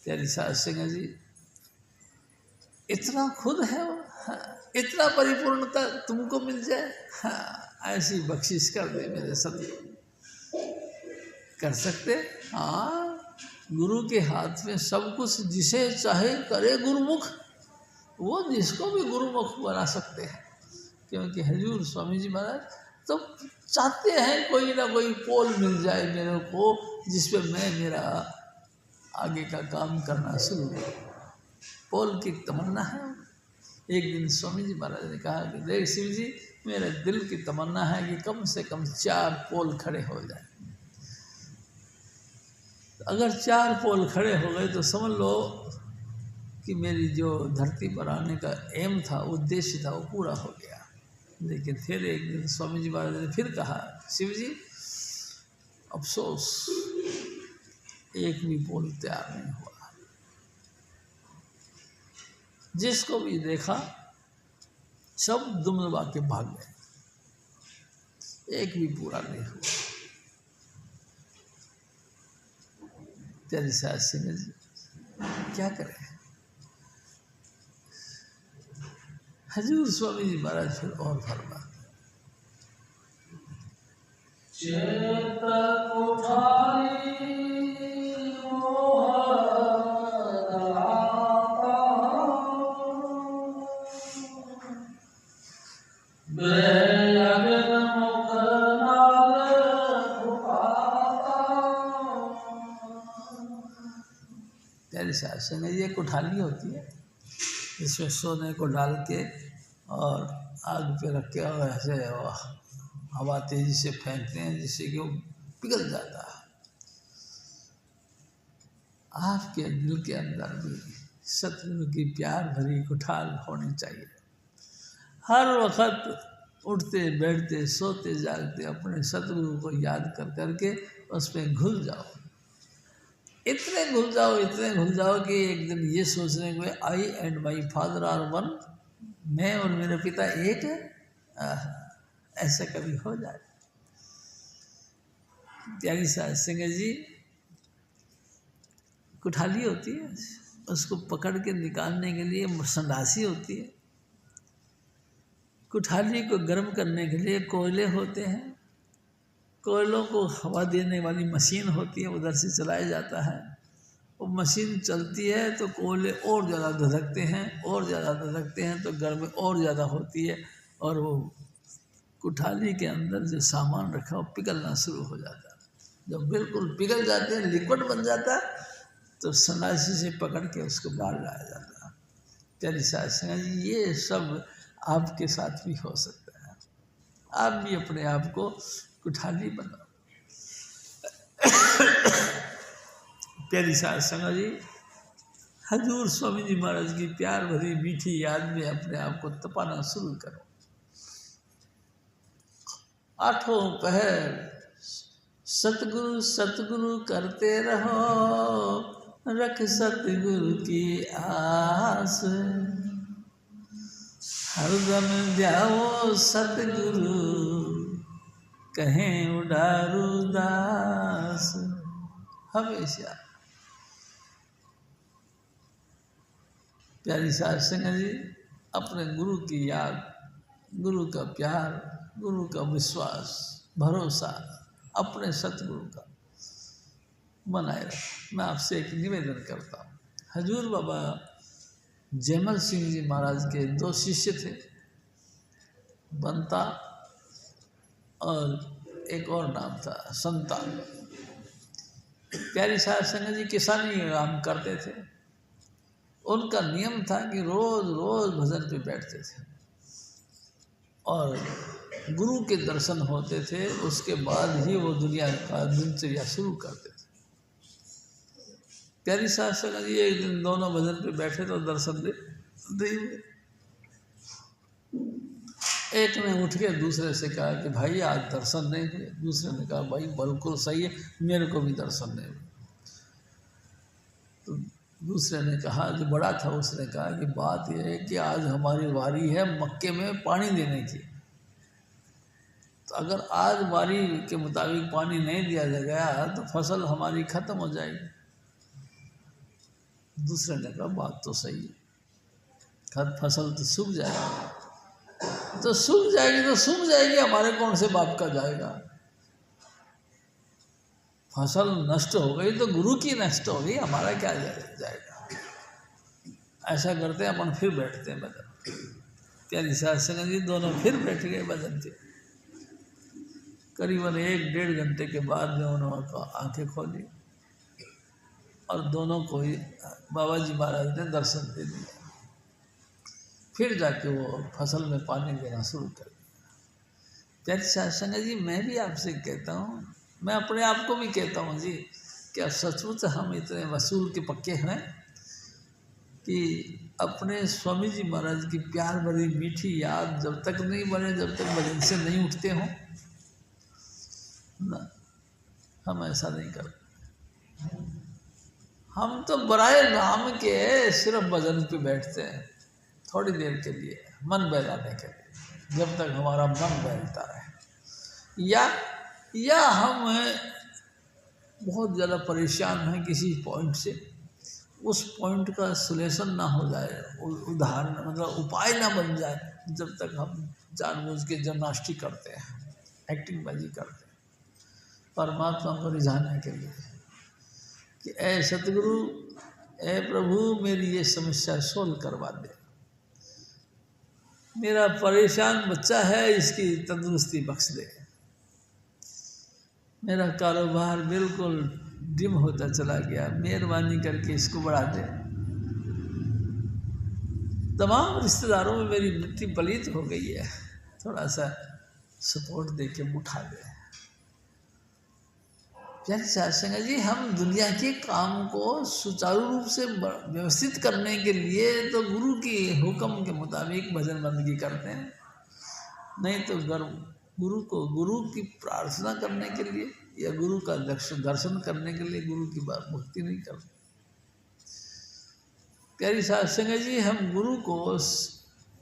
प्यारी सास संगा जी, इतना खुद है वो, हाँ, इतना परिपूर्णता तुमको मिल जाए, हाँ, ऐसी बख्शिश कर दे मेरे सतगुरु। कर सकते? हाँ, गुरु के हाथ में सब कुछ, जिसे चाहे करे गुरुमुख, वो जिसको भी गुरुमुख बना सकते हैं। क्योंकि हजूर स्वामी जी महाराज तो चाहते हैं कोई ना कोई पोल मिल जाए मेरे को, जिस पे मैं मेरा आगे का काम करना शुरू करूँ। पोल की तमन्ना है। एक दिन स्वामी जी महाराज ने कहा कि देख शिव जी, मेरे दिल की तमन्ना है कि कम से कम 4 पोल खड़े हो जाए। अगर 4 पोल खड़े हो गए तो समझ लो कि मेरी जो धरती पर आने का एम था, उद्देश्य था, वो पूरा हो गया। लेकिन फिर एक दिन स्वामी जी महाराज ने फिर कहा, शिव जी अफसोस, एक भी पोल तैयार नहीं हुआ। जिसको भी देखा सब दुम दबा के भाग गए, एक भी पूरा नहीं हुआ। प्यारी सास संगा जी, क्या करें? हजूर स्वामी जी महाराज फिर और फरमाते प्यारी साहब संग ये कुठाली होती है, इसमें सोने को डाल के और आग पे रख के और ऐसे हवा तेजी से फेंकते हैं जिससे कि वो पिघल जाता है। आपके दिल के अंदर भी सतगुरु की प्यार भरी कुठाल होनी चाहिए। हर वक्त उठते बैठते सोते जागते अपने सतगुरु को याद कर करके उसमें घुल जाओ। इतने घुल जाओ कि एक दिन ये सोचने को I and my father are one, मैं और मेरे पिता एक है, ऐसा कभी हो जाए। प्यारी साहब सिंह जी कुठाली होती है, उसको पकड़ के निकालने के लिए संडासी होती है। कुठाली को गर्म करने के लिए कोयले होते हैं, कोयलों को हवा देने वाली मशीन होती है, उधर से चलाया जाता है। वो मशीन चलती है तो कोयले और ज़्यादा धधकते हैं तो गर्मी और ज़्यादा होती है और वो कुठाली के अंदर जो सामान रखा वो पिघलना शुरू हो जाता है। जब बिल्कुल पिघल जाते हैं, लिक्विड बन जाता है, तो सनासी से पकड़ के उसको बाहर लाया जाता है। प्यारी साहब ये सब आपके साथ भी हो सकता है। आप भी अपने आप को कुठाली बनाओ। प्यारी साहब संगत जी, हजूर स्वामी जी महाराज की प्यार भरी मीठी याद में अपने आप को तपाना शुरू करो। आठों पहर सतगुरु सतगुरु करते रहो, रख सतगुरु की आस, हरदम जाओ सतगुरु कहें उडारू दास। हमेशा प्यारी साहब संगत जी अपने गुरु की याद, गुरु का प्यार, गुरु का विश्वास, भरोसा अपने सतगुरु का बनाए रखें। मैं आपसे एक निवेदन करता हूँ। हजूर बाबा जयमल सिंह जी महाराज के दो शिष्य थे, बंता और एक और नाम था संता। प्यारी साहब संगत जी किसानी काम करते थे। उनका नियम था कि रोज रोज भजन पे बैठते थे और गुरु के दर्शन होते थे, उसके बाद ही वो दुनिया का दिनचर्या शुरू करते थे। प्यारी साहब संगत जी एक दिन दोनों भजन पे बैठे तो दर्शन दे हुए। एक ने उठ के दूसरे से कहा कि भाई आज दर्शन नहीं हुए। दूसरे ने कहा भाई बिल्कुल सही है, मेरे को भी दर्शन नहीं हुए। तो दूसरे ने कहा, जो बड़ा था उसने कहा कि बात यह है कि आज हमारी वारी है मक्के में पानी देने की, तो अगर आज वारी के मुताबिक पानी नहीं दिया गया तो फसल हमारी खत्म हो जाएगी। दूसरे ने कहा बात तो सही है, फसल तो सूख जाएगी, तो सूख जाएगी, हमारे कौन से बाप का जाएगा। फसल नष्ट हो गई तो गुरु की नष्ट हो गई, हमारा क्या जाएगा। ऐसा करते हैं अपन, फिर बैठते हैं भजन। प्यारी साहब संगत जी दोनों फिर बैठ गए भजन पे। करीबन 1-1.5 घंटे के बाद में उन्होंने आंखें खोली और दोनों को ही बाबा जी महाराज ने दर्शन दे दिया। फिर जाके वो फसल में पानी देना शुरू कर दिया। प्यारी साहब संगत जी मैं भी आपसे कहता हूँ, मैं अपने आप को भी कहता हूँ जी, क्या सचमुच हम इतने वसूल के पक्के हैं कि अपने स्वामी जी महाराज की प्यार भरी मीठी याद जब तक नहीं बने, जब तक भजन से नहीं उठते हों ना, हम ऐसा नहीं करते। हम तो बराए नाम के सिर्फ भजन पे बैठते हैं, थोड़ी देर के लिए मन बहलाने के लिए, जब तक हमारा मन बहलता रहे। या हम बहुत ज़्यादा परेशान हैं किसी पॉइंट से, उस पॉइंट का सोल्यूशन ना हो जाए, उदाहरण मतलब उपाय ना बन जाए, जब तक हम जानबूझ के जिम्नास्टिक करते हैं, एक्टिंग बाजी करते हैं परमात्मा को रिझाने के लिए कि ऐ सतगुरु, ऐ प्रभु, मेरी ये समस्या सोल्व करवा दे, मेरा परेशान बच्चा है इसकी तंदुरुस्ती बख्श दे, मेरा कारोबार बिल्कुल डिम होता चला गया, मेहरबानी करके इसको बढ़ा दे, तमाम रिश्तेदारों में मेरी मिट्टी पलीत हो गई है, थोड़ा सा सपोर्ट दे के उठा दे। प्यारे सत्संग जी, हम दुनिया के काम को सुचारू रूप से व्यवस्थित करने के लिए तो गुरु के हुक्म के मुताबिक भजन बंदगी करते हैं, नहीं तो गुरु की प्रार्थना करने के लिए या गुरु का दर्शन करने के लिए गुरु की बात भक्ति नहीं करते। प्यारी सत्संग जी, हम गुरु को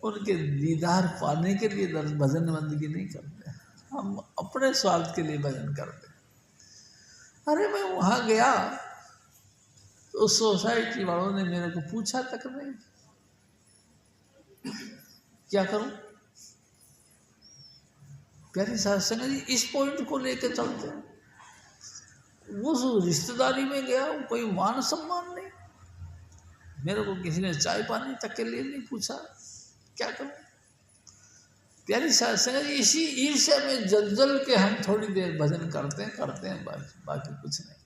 उनके दीदार पाने के लिए भजन बंदगी नहीं करते, हम अपने स्वार्थ के लिए भजन करते। अरे मैं वहाँ गया तो सोसाइटी वालों ने मेरे को पूछा तक नहीं, क्या करूं? प्यारी सत्संग जी, इस पॉइंट को लेकर चलते हैं। वो रिश्तेदारी में गया, कोई मान सम्मान नहीं, मेरे को किसी ने चाय पानी तक के लिए नहीं पूछा, क्या करूं? प्यारी सत्संग जी, इसी ईर्ष्या में जल के हम थोड़ी देर भजन करते हैं, बाकी कुछ नहीं।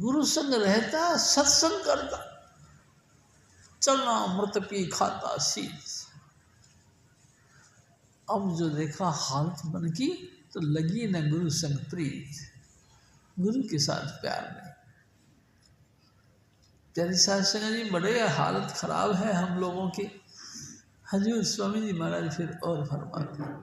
गुरु संग रहता, सत्संग करता, चलना मृत पी खाता शीश। अब जो देखा हालत मन की, तो लगी न गुरु संग प्रीत, गुरु के साथ प्यार नहीं। प्यारी सत्संग जी, बड़े हालत खराब है हम लोगों की। हजूर स्वामी जी महाराज फिर और फरमाते हैं,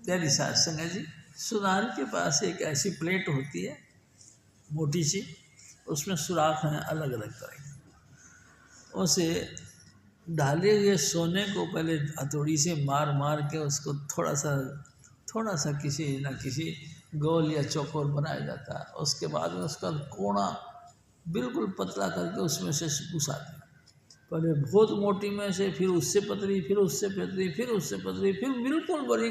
प्यारी सत्संग जी, सुनार के पास एक ऐसी प्लेट होती है मोटी सी, उसमें सुराख हैं अलग अलग तरह के, उसे डाले हुए सोने को पहले हथौड़ी से मार के उसको थोड़ा सा किसी न किसी गोल या चौकोर बनाया जाता है। उसके बाद में उसका कोना बिल्कुल पतला करके उसमें से घुसाते हैं, पहले बहुत मोटी में से, फिर उससे पतली, फिर उससे पतली, फिर उससे पतली, फिर बिल्कुल बड़ी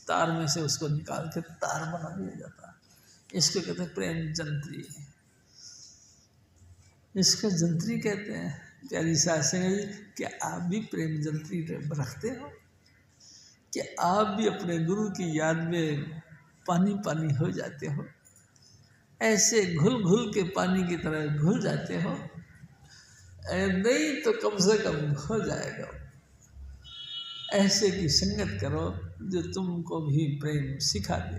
तार में से उसको निकाल के तार बना दिया जाता है। इसको कहते हैं प्रेम जंत्री, इसको जंत्री कहते हैं। प्यारी सत्संग जी, क्या आप भी प्रेम जंत्री रखते हो? क्या आप भी अपने गुरु की याद में पानी पानी हो जाते हो? ऐसे घुल के पानी की तरह घुल जाते हो? नहीं तो कम से कम हो जाएगा। ऐसे की संगत करो जो तुमको भी प्रेम सिखा दे।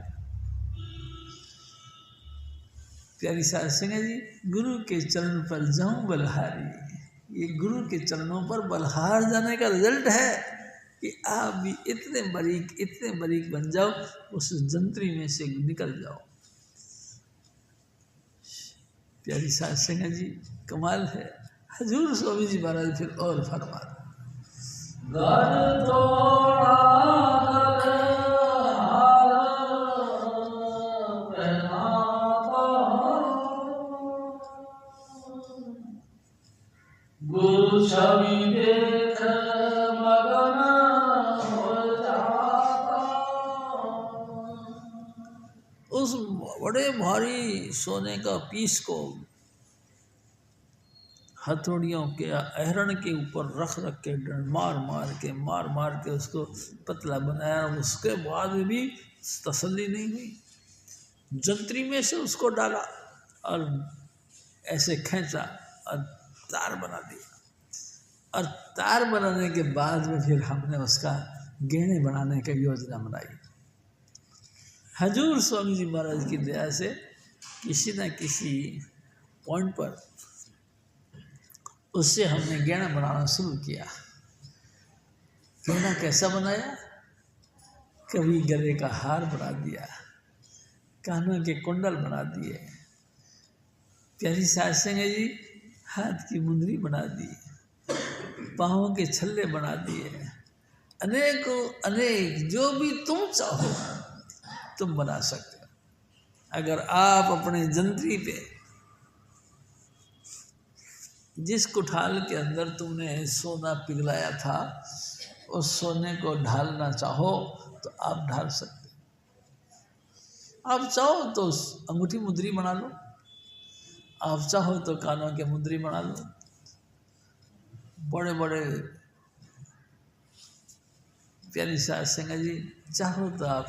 प्यारी सत्संग जी, गुरु के चरण पर जाऊं बलहारी, ये गुरु के चरणों पर बलहार जाने का रिजल्ट है कि आप भी इतने बारीक बन जाओ, उस जंत्री में से निकल जाओ। प्यारी सत्संग जी, कमाल है। हजूर स्वामी जी महाराज फिर और फरमाते, उस बड़े भारी सोने का पीस को हथौड़ियों के अहरण के ऊपर रख के मार के उसको पतला बनाया। उसके बाद भी तसल्ली नहीं हुई, जंतरी में से उसको डाला और ऐसे खींचा और तार बना दिया। और तार बनाने के बाद में फिर हमने उसका गहने बनाने की योजना बनाई। हजूर स्वामी जी महाराज की दया से किसी न किसी पॉइंट पर उससे हमने गहना बनाना शुरू किया। कहना कैसा बनाया, कभी गले का हार बना दिया, कानों के कुंडल बना दिए, प्यारी सास संगत जी हाथ की मुंदरी बना दी, पाँवों के छल्ले बना दिए, अनेकों अनेक जो भी तुम चाहो तुम बना सकते हो। अगर आप अपने जंतरी पे जिस कुठाल के अंदर तुमने सोना पिघलाया था उस सोने को ढालना चाहो तो आप ढाल सकते हो। आप चाहो तो अंगूठी मुद्री बना लो, आप चाहो तो कानों के मुद्री बना लो, बड़े बड़े प्यारी सास संगत जी चाहो तो आप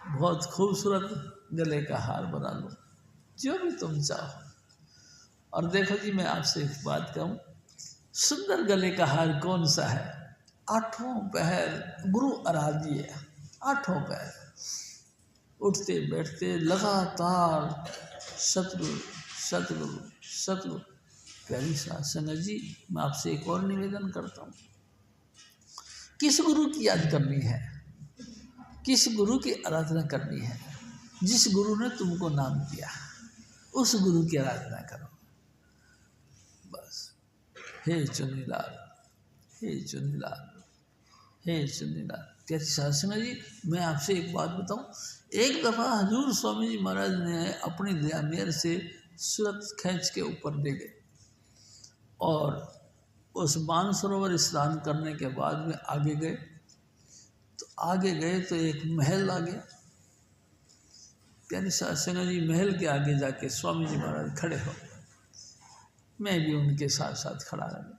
बहुत खूबसूरत गले का हार बना लो, जो भी तुम चाहो। और देखो जी मैं आपसे एक बात कहूँ, सुंदर गले का हार कौन सा है? आठों पहर गुरु आराध्य है, आठों पहर उठते बैठते लगातार सतगुरु सतगुरु सतगुरु। प्यारी सास संगत जी मैं आपसे एक और निवेदन करता हूँ, किस गुरु की याद करनी है, किस गुरु की आराधना करनी है? जिस गुरु ने तुमको नाम दिया उस गुरु की आराधना करो बस। हे चुनीलाल, हे चुनीलाल, हे चुनीलाल। प्यारी सास संगत जी मैं आपसे एक बात बताऊं, एक दफ़ा हजूर स्वामी जी महाराज ने अपनी दया मेहर से सूरत खींच के ऊपर ले गए और उस मानसरोवर स्नान करने के बाद में आगे गए तो एक महल आ गया। प्यारी सास संगत जी महल के आगे जाके स्वामी जी महाराज खड़े हो गए, मैं भी उनके साथ साथ खड़ा रहा।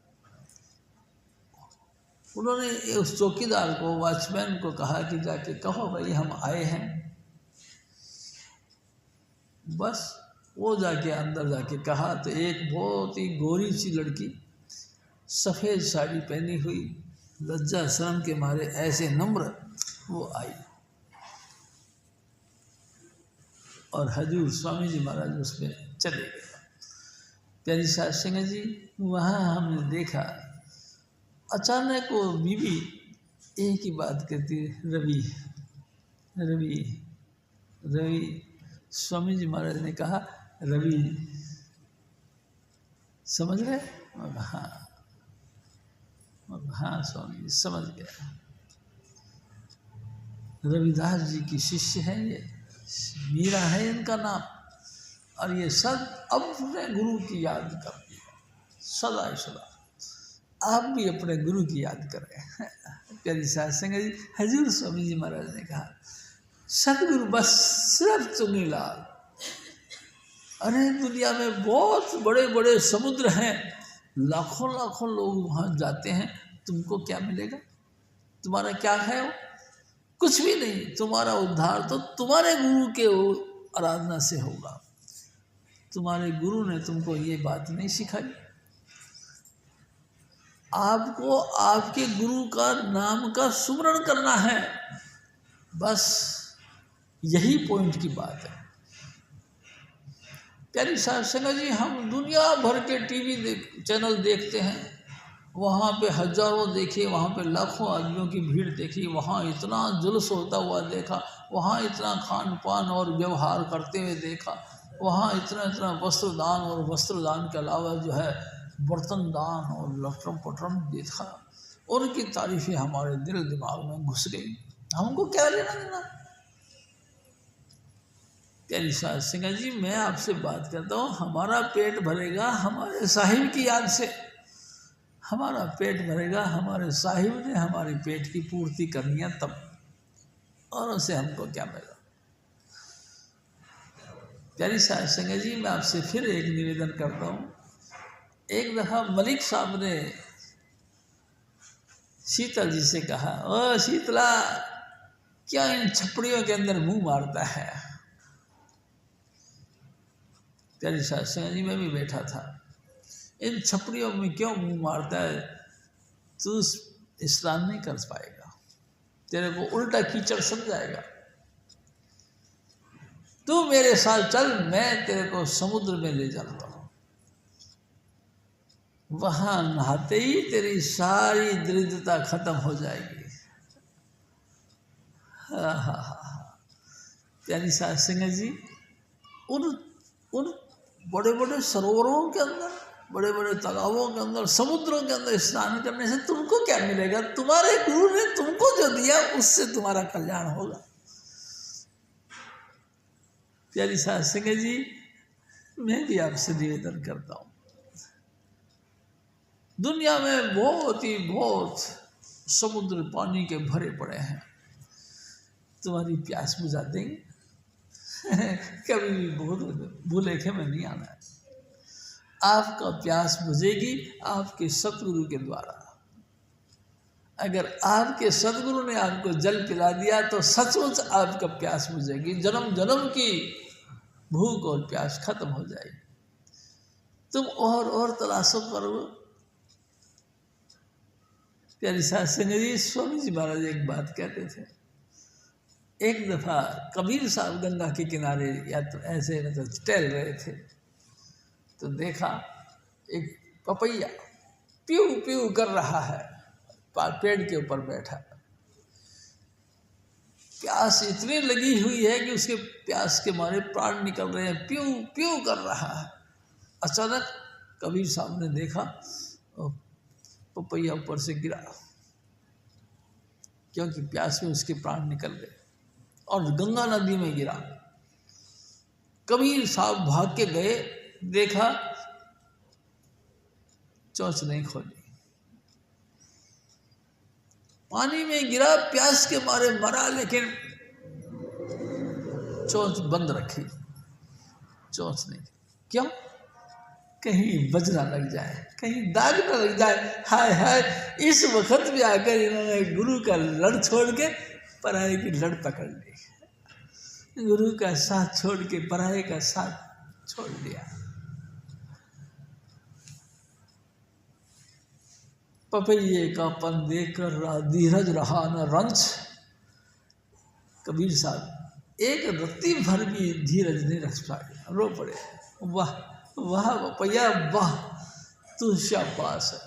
उन्होंने उस चौकीदार को, वॉचमैन को कहा कि जाके कहो भाई हम आए हैं। बस वो जाके अंदर जाके कहा तो एक बहुत ही गोरी सी लड़की सफ़ेद साड़ी पहनी हुई, लज्जा शर्म के मारे ऐसे नम्र वो आई और हजूर स्वामी जी महाराज उसमें चले गए। प्यारी सास संगत जी वहाँ हमने देखा, अचानक वो बीवी एक ही बात कहती, रवि रवि रवि। स्वामी जी महाराज ने कहा रवि समझ रहे? हाँ हाँ स्वामी जी समझ गया। रविदास जी की शिष्य है ये, मीरा है इनका नाम, और ये सब अपने गुरु की याद करती है सदा सदा। आप भी अपने गुरु की याद करें। प्यारी सास संगत जी हजूर स्वामी जी महाराज ने कहा सतगुरु बस सिर्फ चुनीलाल। अरे दुनिया में बहुत बड़े बड़े समुद्र हैं, लाखों लाखों लोग वहाँ जाते हैं, तुमको क्या मिलेगा? तुम्हारा क्या है? वो कुछ भी नहीं। तुम्हारा उद्धार तो तुम्हारे गुरु के आराधना से होगा। तुम्हारे गुरु ने तुमको ये बात नहीं सिखाई। आपको आपके गुरु का नाम का सुमरण करना है, बस यही पॉइंट की बात है। प्यारी सास संगत जी हम दुनिया भर के टीवी चैनल देखते हैं, वहाँ पे हजारों देखे, वहाँ पे लाखों आदमियों की भीड़ देखी, वहाँ इतना जुलूस होता हुआ देखा, वहाँ इतना खान पान और व्यवहार करते हुए देखा, वहाँ इतना इतना वस्त्रदान और वस्त्रदान के अलावा जो है बर्तन दान और लटरम पटरम देखा। उनकी तारीफें हमारे दिल दिमाग में घुस गई। हमको क्या लेना देना? प्यारी सास संगत जी मैं आपसे बात करता हूँ, हमारा पेट भरेगा हमारे साहिब की याद से, हमारा पेट भरेगा, हमारे साहिब ने हमारे पेट की पूर्ति करनी है तब, और उससे हमको क्या मिलेगा? प्यारी सास संगत जी मैं आपसे फिर एक निवेदन करता हूँ। एक दफ़ा मलिक साहब ने शीतल जी से कहा, ओ शीतला क्या इन छपड़ियों के अंदर मुंह मारता है? प्यारी सास संगत जी मैं भी बैठा था, इन छपड़ियों में क्यों मुंह मारता है? तू स्नान नहीं कर पाएगा, तेरे को उल्टा कीचड़ सम जाएगा। तू मेरे साथ चल, मैं तेरे को समुद्र में ले जाता हूँ। वहां नहाते ही तेरी सारी दरिद्रता खत्म हो जाएगी। हाँ हाँ हाँ। प्यारी साध संगत जी, उन उन बड़े बड़े सरोवरों के अंदर, बड़े बड़े तालाबों के अंदर, समुद्रों के अंदर स्नान करने से तुमको क्या मिलेगा? तुम्हारे गुरु ने तुमको जो दिया उससे तुम्हारा कल्याण होगा। प्यारी साध संगत जी, मैं भी आपसे निवेदन करता हूँ, दुनिया में बहुत ही बहुत समुद्र पानी के भरे पड़े हैं, तुम्हारी प्यास बुझा देंगे? कभी भी भूलेखे में नहीं आना है। आपका प्यास बुझेगी आपके सतगुरु के द्वारा। अगर आपके सतगुरु ने आपको जल पिला दिया तो सचमुच आपका प्यास बुझेगी, जन्म जन्म की भूख और प्यास खत्म हो जाएगी। तुम और तलाशो करो। प्यारी साध संगत जी, स्वामी जी महाराज एक बात कहते थे। एक दफा कबीर साहब गंगा के किनारे या तो ऐसे मतलब टहल रहे थे, तो देखा एक पपैया प्यू प्यू कर रहा है, पेड़ के ऊपर बैठा। प्यास इतनी लगी हुई है कि उसके प्यास के मारे प्राण निकल रहे हैं, प्यू प्यू कर रहा है। अचानक कबीर साहब ने देखा पपैया ऊपर से गिरा, क्योंकि प्यास में उसके प्राण निकल गए और गंगा नदी में गिरा। कबीर साहब भाग के गए, देखा चोंच नहीं खोली, पानी में गिरा, प्यास के मारे मरा, लेकिन चोंच बंद रखी, चोंच नहीं। क्यों? कहीं बज ना लग जाए, कहीं दाग ना लग जाए। हाय हाय, इस वक्त भी आकर इन्होंने गुरु का लड़ छोड़ के पराये की लड़ पकड़ ली, गुरु का साथ छोड़ के पराये का साथ छोड़ दिया। पपैये का पन देकर धीरज रहा न रंच। कबीर साहब एक रत्ती भर भी धीरज नहीं रख पाए, रो पड़े। वाह वाह पपैया वाह, तू शाबाश है।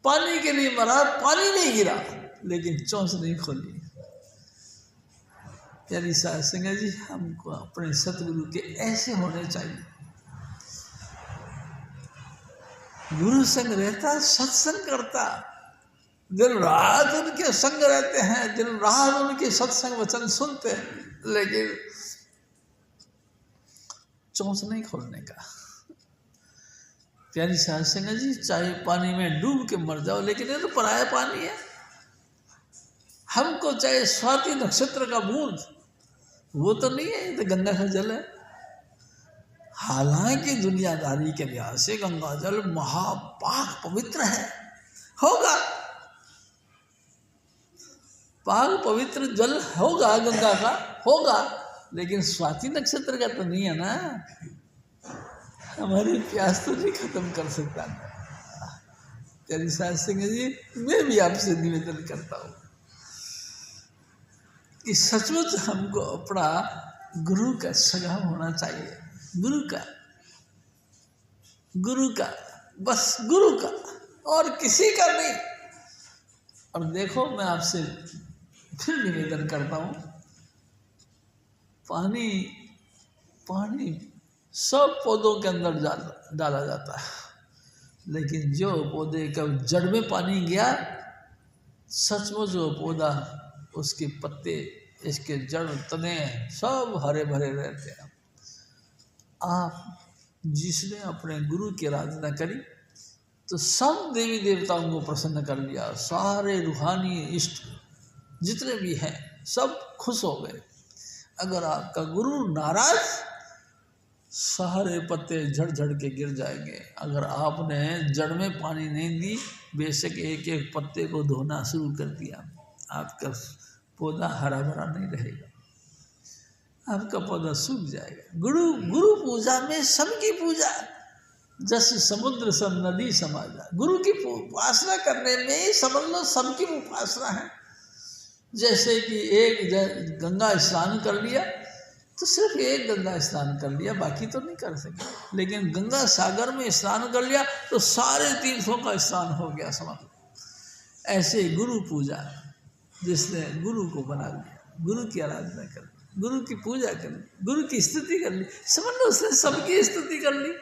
पानी के लिए मरा, पानी नहीं गिरा, लेकिन चोंच नहीं खोली। प्यारी साध संगत जी, हमको अपने सतगुरु के ऐसे होने चाहिए। गुरु संग रहता, सत्संग करता, दिन रात उनके संग रहते हैं, दिन रात उनके सत्संग वचन सुनते हैं, लेकिन चोंच नहीं खोलने का। प्यारी साध संगत जी, चाहे पानी में डूब के मर जाओ, लेकिन ये तो पराया पानी है। हमको चाहे स्वाति नक्षत्र का बूंद, वो तो नहीं है, ये तो गंगा का जल है। हालांकि दुनियादारी के लिहाज से गंगा जल महापाक पवित्र है, होगा पाक पवित्र जल होगा, गंगा का होगा, लेकिन स्वाति नक्षत्र का तो नहीं है ना। हमारी प्यास तो नहीं खत्म कर सकता। प्यारी साध संगत जी, मैं भी आपसे निवेदन करता हूँ कि सचमुच हमको अपना गुरु का सगा होना चाहिए। गुरु का बस गुरु का, और किसी का नहीं। और देखो, मैं आपसे फिर निवेदन करता हूँ, पानी सब पौधों के अंदर डाला जाता है, लेकिन जो पौधे का जड़ में पानी गया, सचमुच वो पौधा, उसके पत्ते, इसके जड़, तने सब हरे भरे रहते हैं। आप जिसने अपने गुरु की आराधना करी तो सब देवी देवताओं को प्रसन्न कर लिया, सारे रूहानी इष्ट जितने भी हैं सब खुश हो गए। अगर आपका गुरु नाराज, सारे पत्ते झड़ झड़ के गिर जाएंगे। अगर आपने जड़ में पानी नहीं दी, बेशक एक एक पत्ते को धोना शुरू कर दिया, आपका पौधा हरा भरा नहीं रहेगा, आपका पौधा सूख जाएगा। गुरु पूजा में सबकी पूजा, जैसे समुद्र सब नदी समाजा। गुरु की उपासना करने में ही समझ लो सबकी उपासना है। जैसे कि एक गंगा स्नान कर लिया तो सिर्फ एक गंगा स्नान कर लिया, बाकी तो नहीं कर सके। लेकिन गंगा सागर में स्नान कर लिया तो सारे तीर्थों का स्नान हो गया, समझ लो। ऐसे गुरु पूजा, जिसने गुरु को बना लिया, गुरु की आराधना कर ली, गुरु की पूजा कर ली, गुरु की स्तुति कर ली, समझ लो उसने सबकी स्तुति कर ली।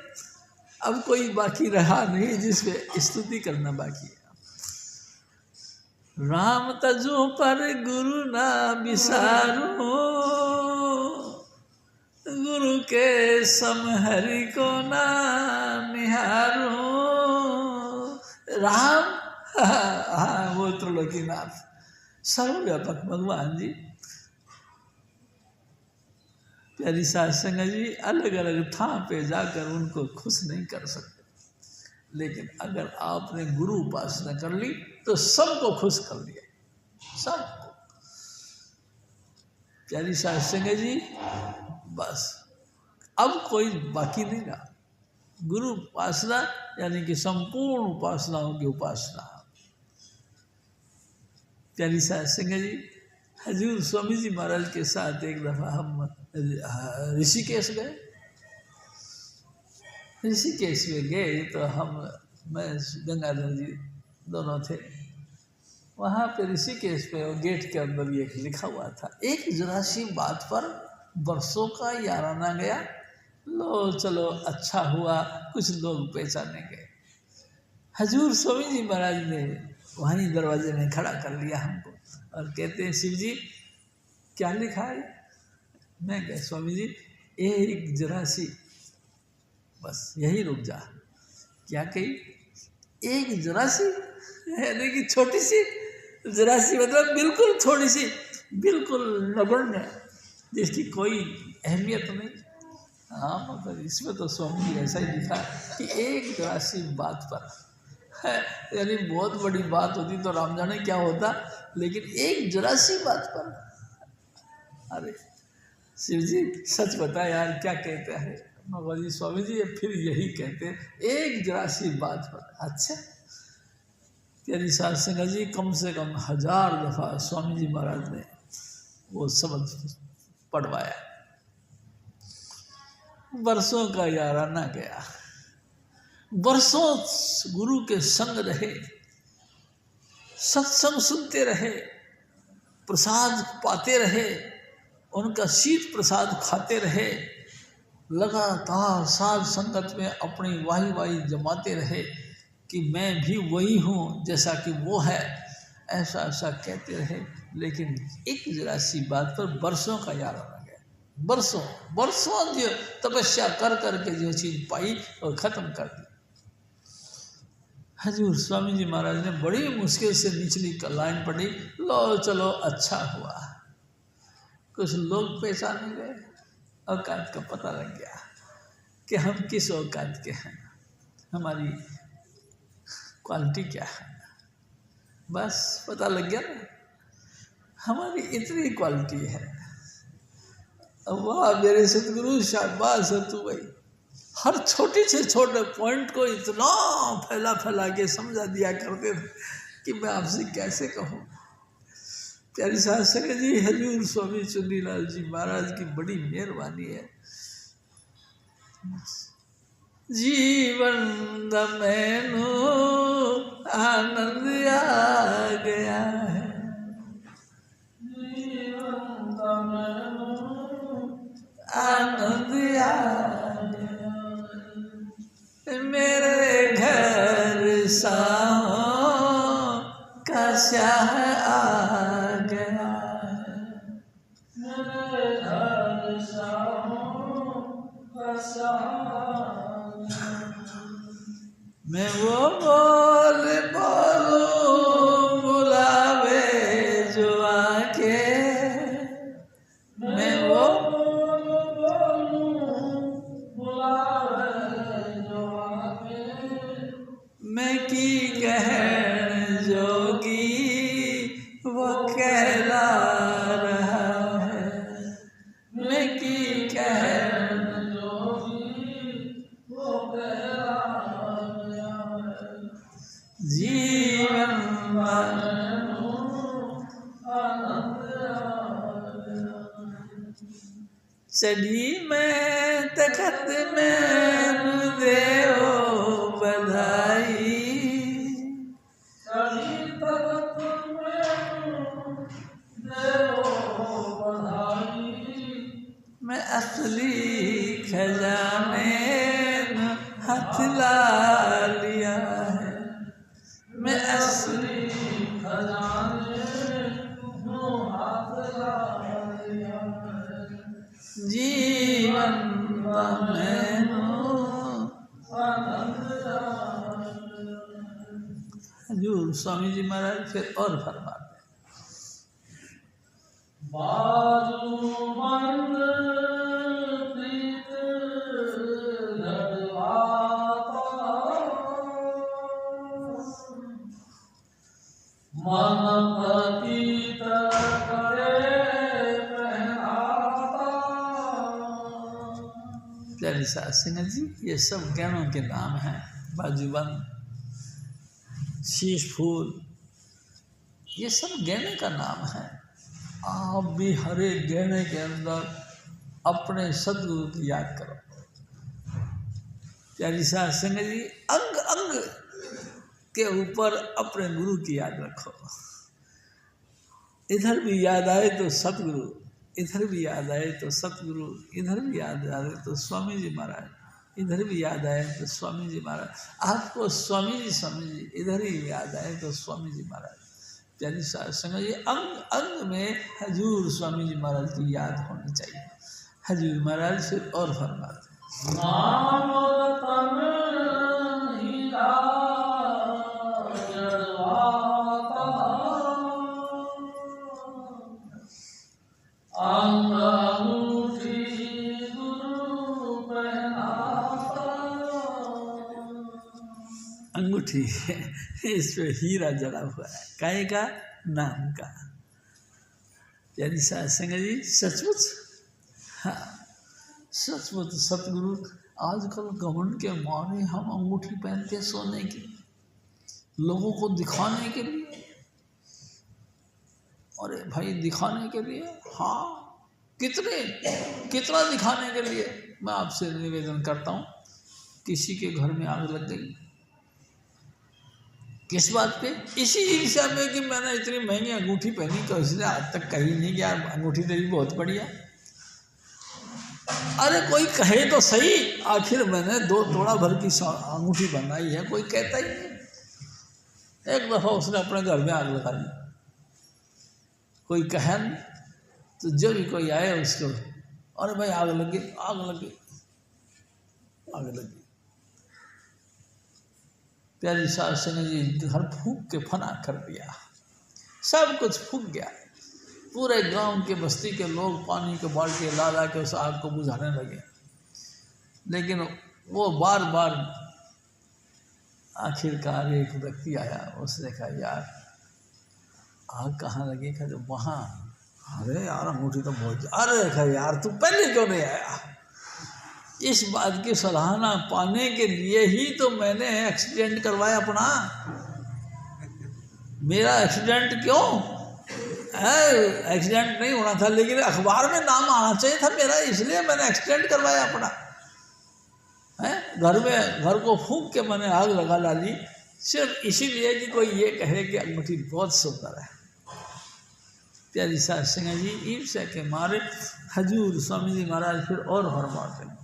अब कोई बाकी रहा नहीं जिसमें स्तुति करना बाकी है। राम तजो पर गुरु ना बिसारो, गुरु के सम हरि को ना निहारो। राम, हाँ वो त्रिलोकीनाथ, सर्वव्यापक भगवान जी। प्यारी साध संगत जी, अलग अलग थां पे जाकर उनको खुश नहीं कर सकते, लेकिन अगर आपने गुरु उपासना कर ली तो सबको खुश कर लिया, सबको। प्यारी साध संगत जी, बस अब कोई बाकी नहीं रहा। गुरु उपासना यानी कि संपूर्ण उपासनाओं की उपासना। प्यारी साध संगत जी, हजूर स्वामी जी महाराज के साथ एक दफा हम ऋषिकेश गए। ऋषिकेश में गए तो मैं गंगाधर जी दोनों थे वहाँ पे। ऋषिकेश पे और गेट के अंदर ये लिखा हुआ था, एक जरा सी बात पर वर्षों का याराना गया, लो चलो अच्छा हुआ, कुछ लोग पहचाने गए। हजूर स्वामी जी महाराज ने वहीं दरवाजे में खड़ा कर लिया हमको और कहते हैं, शिव जी क्या लिखा है? मैं कहा स्वामी जी एक जरा सी, बस यही रुक जा। क्या कही? एक जरा सी, यानी कि छोटी सी, जरा सी मतलब बिल्कुल थोड़ी सी, बिल्कुल नगण्य, जिसकी कोई अहमियत नहीं। हाँ मतलब इसमें तो स्वामी जी ऐसा ही लिखा कि एक जरा सी बात पर है, यानी बहुत बड़ी बात होती तो राम जाने क्या होता, लेकिन एक जरा सी बात पर। अरे शिव जी सच बता यार क्या कहते हैं? जी स्वामी जी फिर यही कहते हैं, एक जरा सी बात पर। अच्छा प्यारी साध संगत जी, कम से कम 1000 दफा स्वामी जी महाराज ने वो शब्द पढ़वाया। वर्षों का याराना गया, वर्षों गुरु के संग रहे, सत्संग सुनते रहे, प्रसाद पाते रहे, उनका शीत प्रसाद खाते रहे, लगातार साध संगत में अपनी वाही वाही जमाते रहे कि मैं भी वही हूँ जैसा कि वो है, ऐसा ऐसा कहते रहे। लेकिन एक जरा सी बात पर वर्षों का याराना गया, वर्षों वर्षों जो तपस्या कर करके जो चीज़ पाई और ख़त्म कर दी। हजूर स्वामी जी महाराज ने बड़ी मुश्किल से निचली लाइन पढ़ी, लो चलो अच्छा हुआ, कुछ लोग पहचाने गए, औकात का पता लग गया कि हम किस औकात के हैं, हमारी क्वालिटी क्या है, बस पता लग गया ना, हमारी इतनी क्वालिटी है। वाह मेरे सतगुरु, शाबाश है तू भाई, हर छोटे से छोटे पॉइंट को इतना फैला फैला के समझा दिया करते थे कि मैं आपसे कैसे कहूँ। प्यारी साध संगत जी, हजूर स्वामी चुन्नीलाल जी महाराज की बड़ी मेहरबानी है। जीवन मैनू आनंद आ गया है, जीवन मैनू आनंद आ गया, मेरे घर साहों का शाह आ गया, मेरे घर साहों का शाह। मैं वो बोल बोलूं बुलावे जो आके, मैं वो बोल बोलूं बुलावे जो आके, मैं की कहन जोगी वो कहला रहा है, मैं की कहन जोगी वो कहला। चढ़ी मैं तखत में देओ बधाई, चढ़ी तखत में देओ बधाई, मैं असली खजाने हाथ ला लिया है, मैं असली खजाने हाथ ला लिया है, जीवन मैनो हजूर स्वामी जी महाराज फिर और फरमाते बाजू बंद प्रीत लड़वाता, मन पतित करे पहनाता। प्यारी सास सिंह जी, ये सब गहनों के नाम हैं। बाजूबंद, शीश फूल, ये सब गहने का नाम है। आप भी हर एक गहने के अंदर अपने सदगुरु की याद करो। प्यारी साध संगत जी, अंग अंग के ऊपर अपने गुरु की याद रखो। इधर भी याद आए तो सतगुरु, इधर भी याद आए तो सतगुरु, इधर भी याद आए तो स्वामी जी महाराज, इधर भी याद आए तो स्वामी जी महाराज। आपको स्वामी जी इधर ही याद आए तो स्वामी जी महाराज। प्यारी साध संगत जी, अंग अंग में हजूर स्वामी जी महाराज की याद होनी चाहिए। हजूर महाराज फिर और फरमाते अंगूठी इस पे हीरा जड़ा हुआ है, काहे का? नाम का। यानी साध संगत जी, सचमुच, हाँ सचमुच सतगुरु। आजकल घमंड के मारे हम अंगूठी पहनते हैं सोने की, लोगों को दिखाने के लिए। अरे भाई, दिखाने के लिए? हाँ, कितना दिखाने के लिए। मैं आपसे निवेदन करता हूँ, किसी के घर में आग लग गई, किस बात पे? इसी ईर्ष्या में कि मैंने इतनी महंगी अंगूठी पहनी, तो इसलिए आज तक कही नहीं कि यार अंगूठी तेरी बहुत बढ़िया। अरे कोई कहे तो सही, आखिर मैंने 2 तोड़ा भर की अंगूठी बनाई है, कोई कहता ही नहीं। एक दफा उसने अपने घर में आग लगा दी, कोई कहे नहीं, तो जब भी कोई आए उसको, अरे भाई आग लगी, आग लगी, आग लगी। प्यारी साध संगत जी, घर फूंक के फना कर दिया, सब कुछ फूंक गया। पूरे गांव के बस्ती के लोग पानी के बाल्टी ला के उस आग को बुझाने लगे, लेकिन वो बार बार, आखिरकार एक व्यक्ति आया, उसने कहा यार आग कहाँ लगी? कहते वहाँ। अरे यार अंगूठी तो बहुत, अरे कहा यार तू पहले क्यों नहीं आया? इस बात की सराहना पाने के लिए ही तो मैंने एक्सीडेंट करवाया अपना। मेरा एक्सीडेंट क्यों? एक्सीडेंट नहीं होना था, लेकिन अखबार में नाम आना चाहिए था मेरा, इसलिए मैंने एक्सीडेंट करवाया अपना। घर को फूंक के मैंने आग लगा डाली, सिर्फ इसीलिए कि कोई ये कहे कि अंगूठी बहुत सुंदर है। प्यारी साध संगत जी, ईर्ष्या के मारे हजूर स्वामी जी महाराज फिर और फरमाते हैं,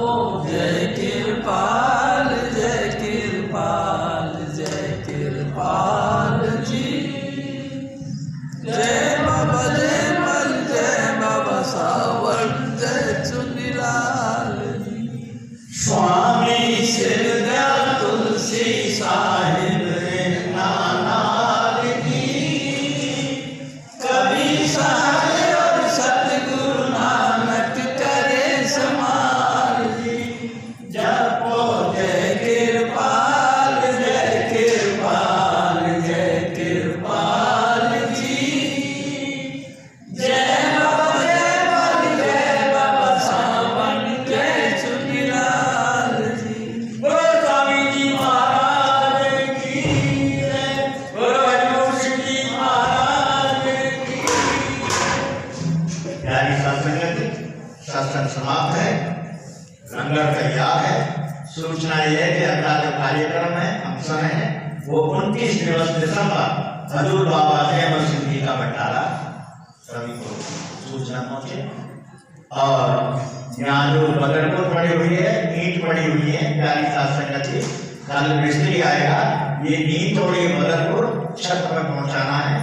जय कृपाल जय कृपाल जय कृपाल जी। जय बाबा जय मल जय बाबा सावर जय चुनीलाल जी। स्वामी सिरदयाल तुलसी साहिब नानाल की। कभी सहाय और सतगुरु नानक करे समाल जी। जपो जय कृपाल जय कृपाल जय कृपाल जी। जय बाबा जय मल जय बाबा सावन जय चुनीलाल जी। बोलो स्वामी जी महाराज की जय। बोलो हरिओम सिंह जी महाराज की। प्यारी सत्संग, सत्संग समाप्त है, लंगर तैयार है। सूचना यह है कि अगला जो कार्यक्रम है, फंक्शन है, वो 29 दिसंबर हजूर बाबा जयमल सिंह जी का भंडारा, सभी को सूचना पहुंचे। और यहाँ जो बदरपुर पड़ी हुई है, ईंट पड़ी हुई है, प्यारी सत्संग जी, कल मिस्त्री आएगा, ये ईंट थोड़ी बदरपुर छत पर पहुंचाना है।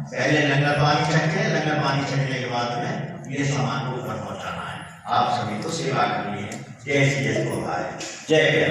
पहले लंगर पानी छके, लंगर पानी छकने के बाद में ये सामान ऊपर पहुंचाना है। आप सभी को सेवा करनी है। जय श्री जय जय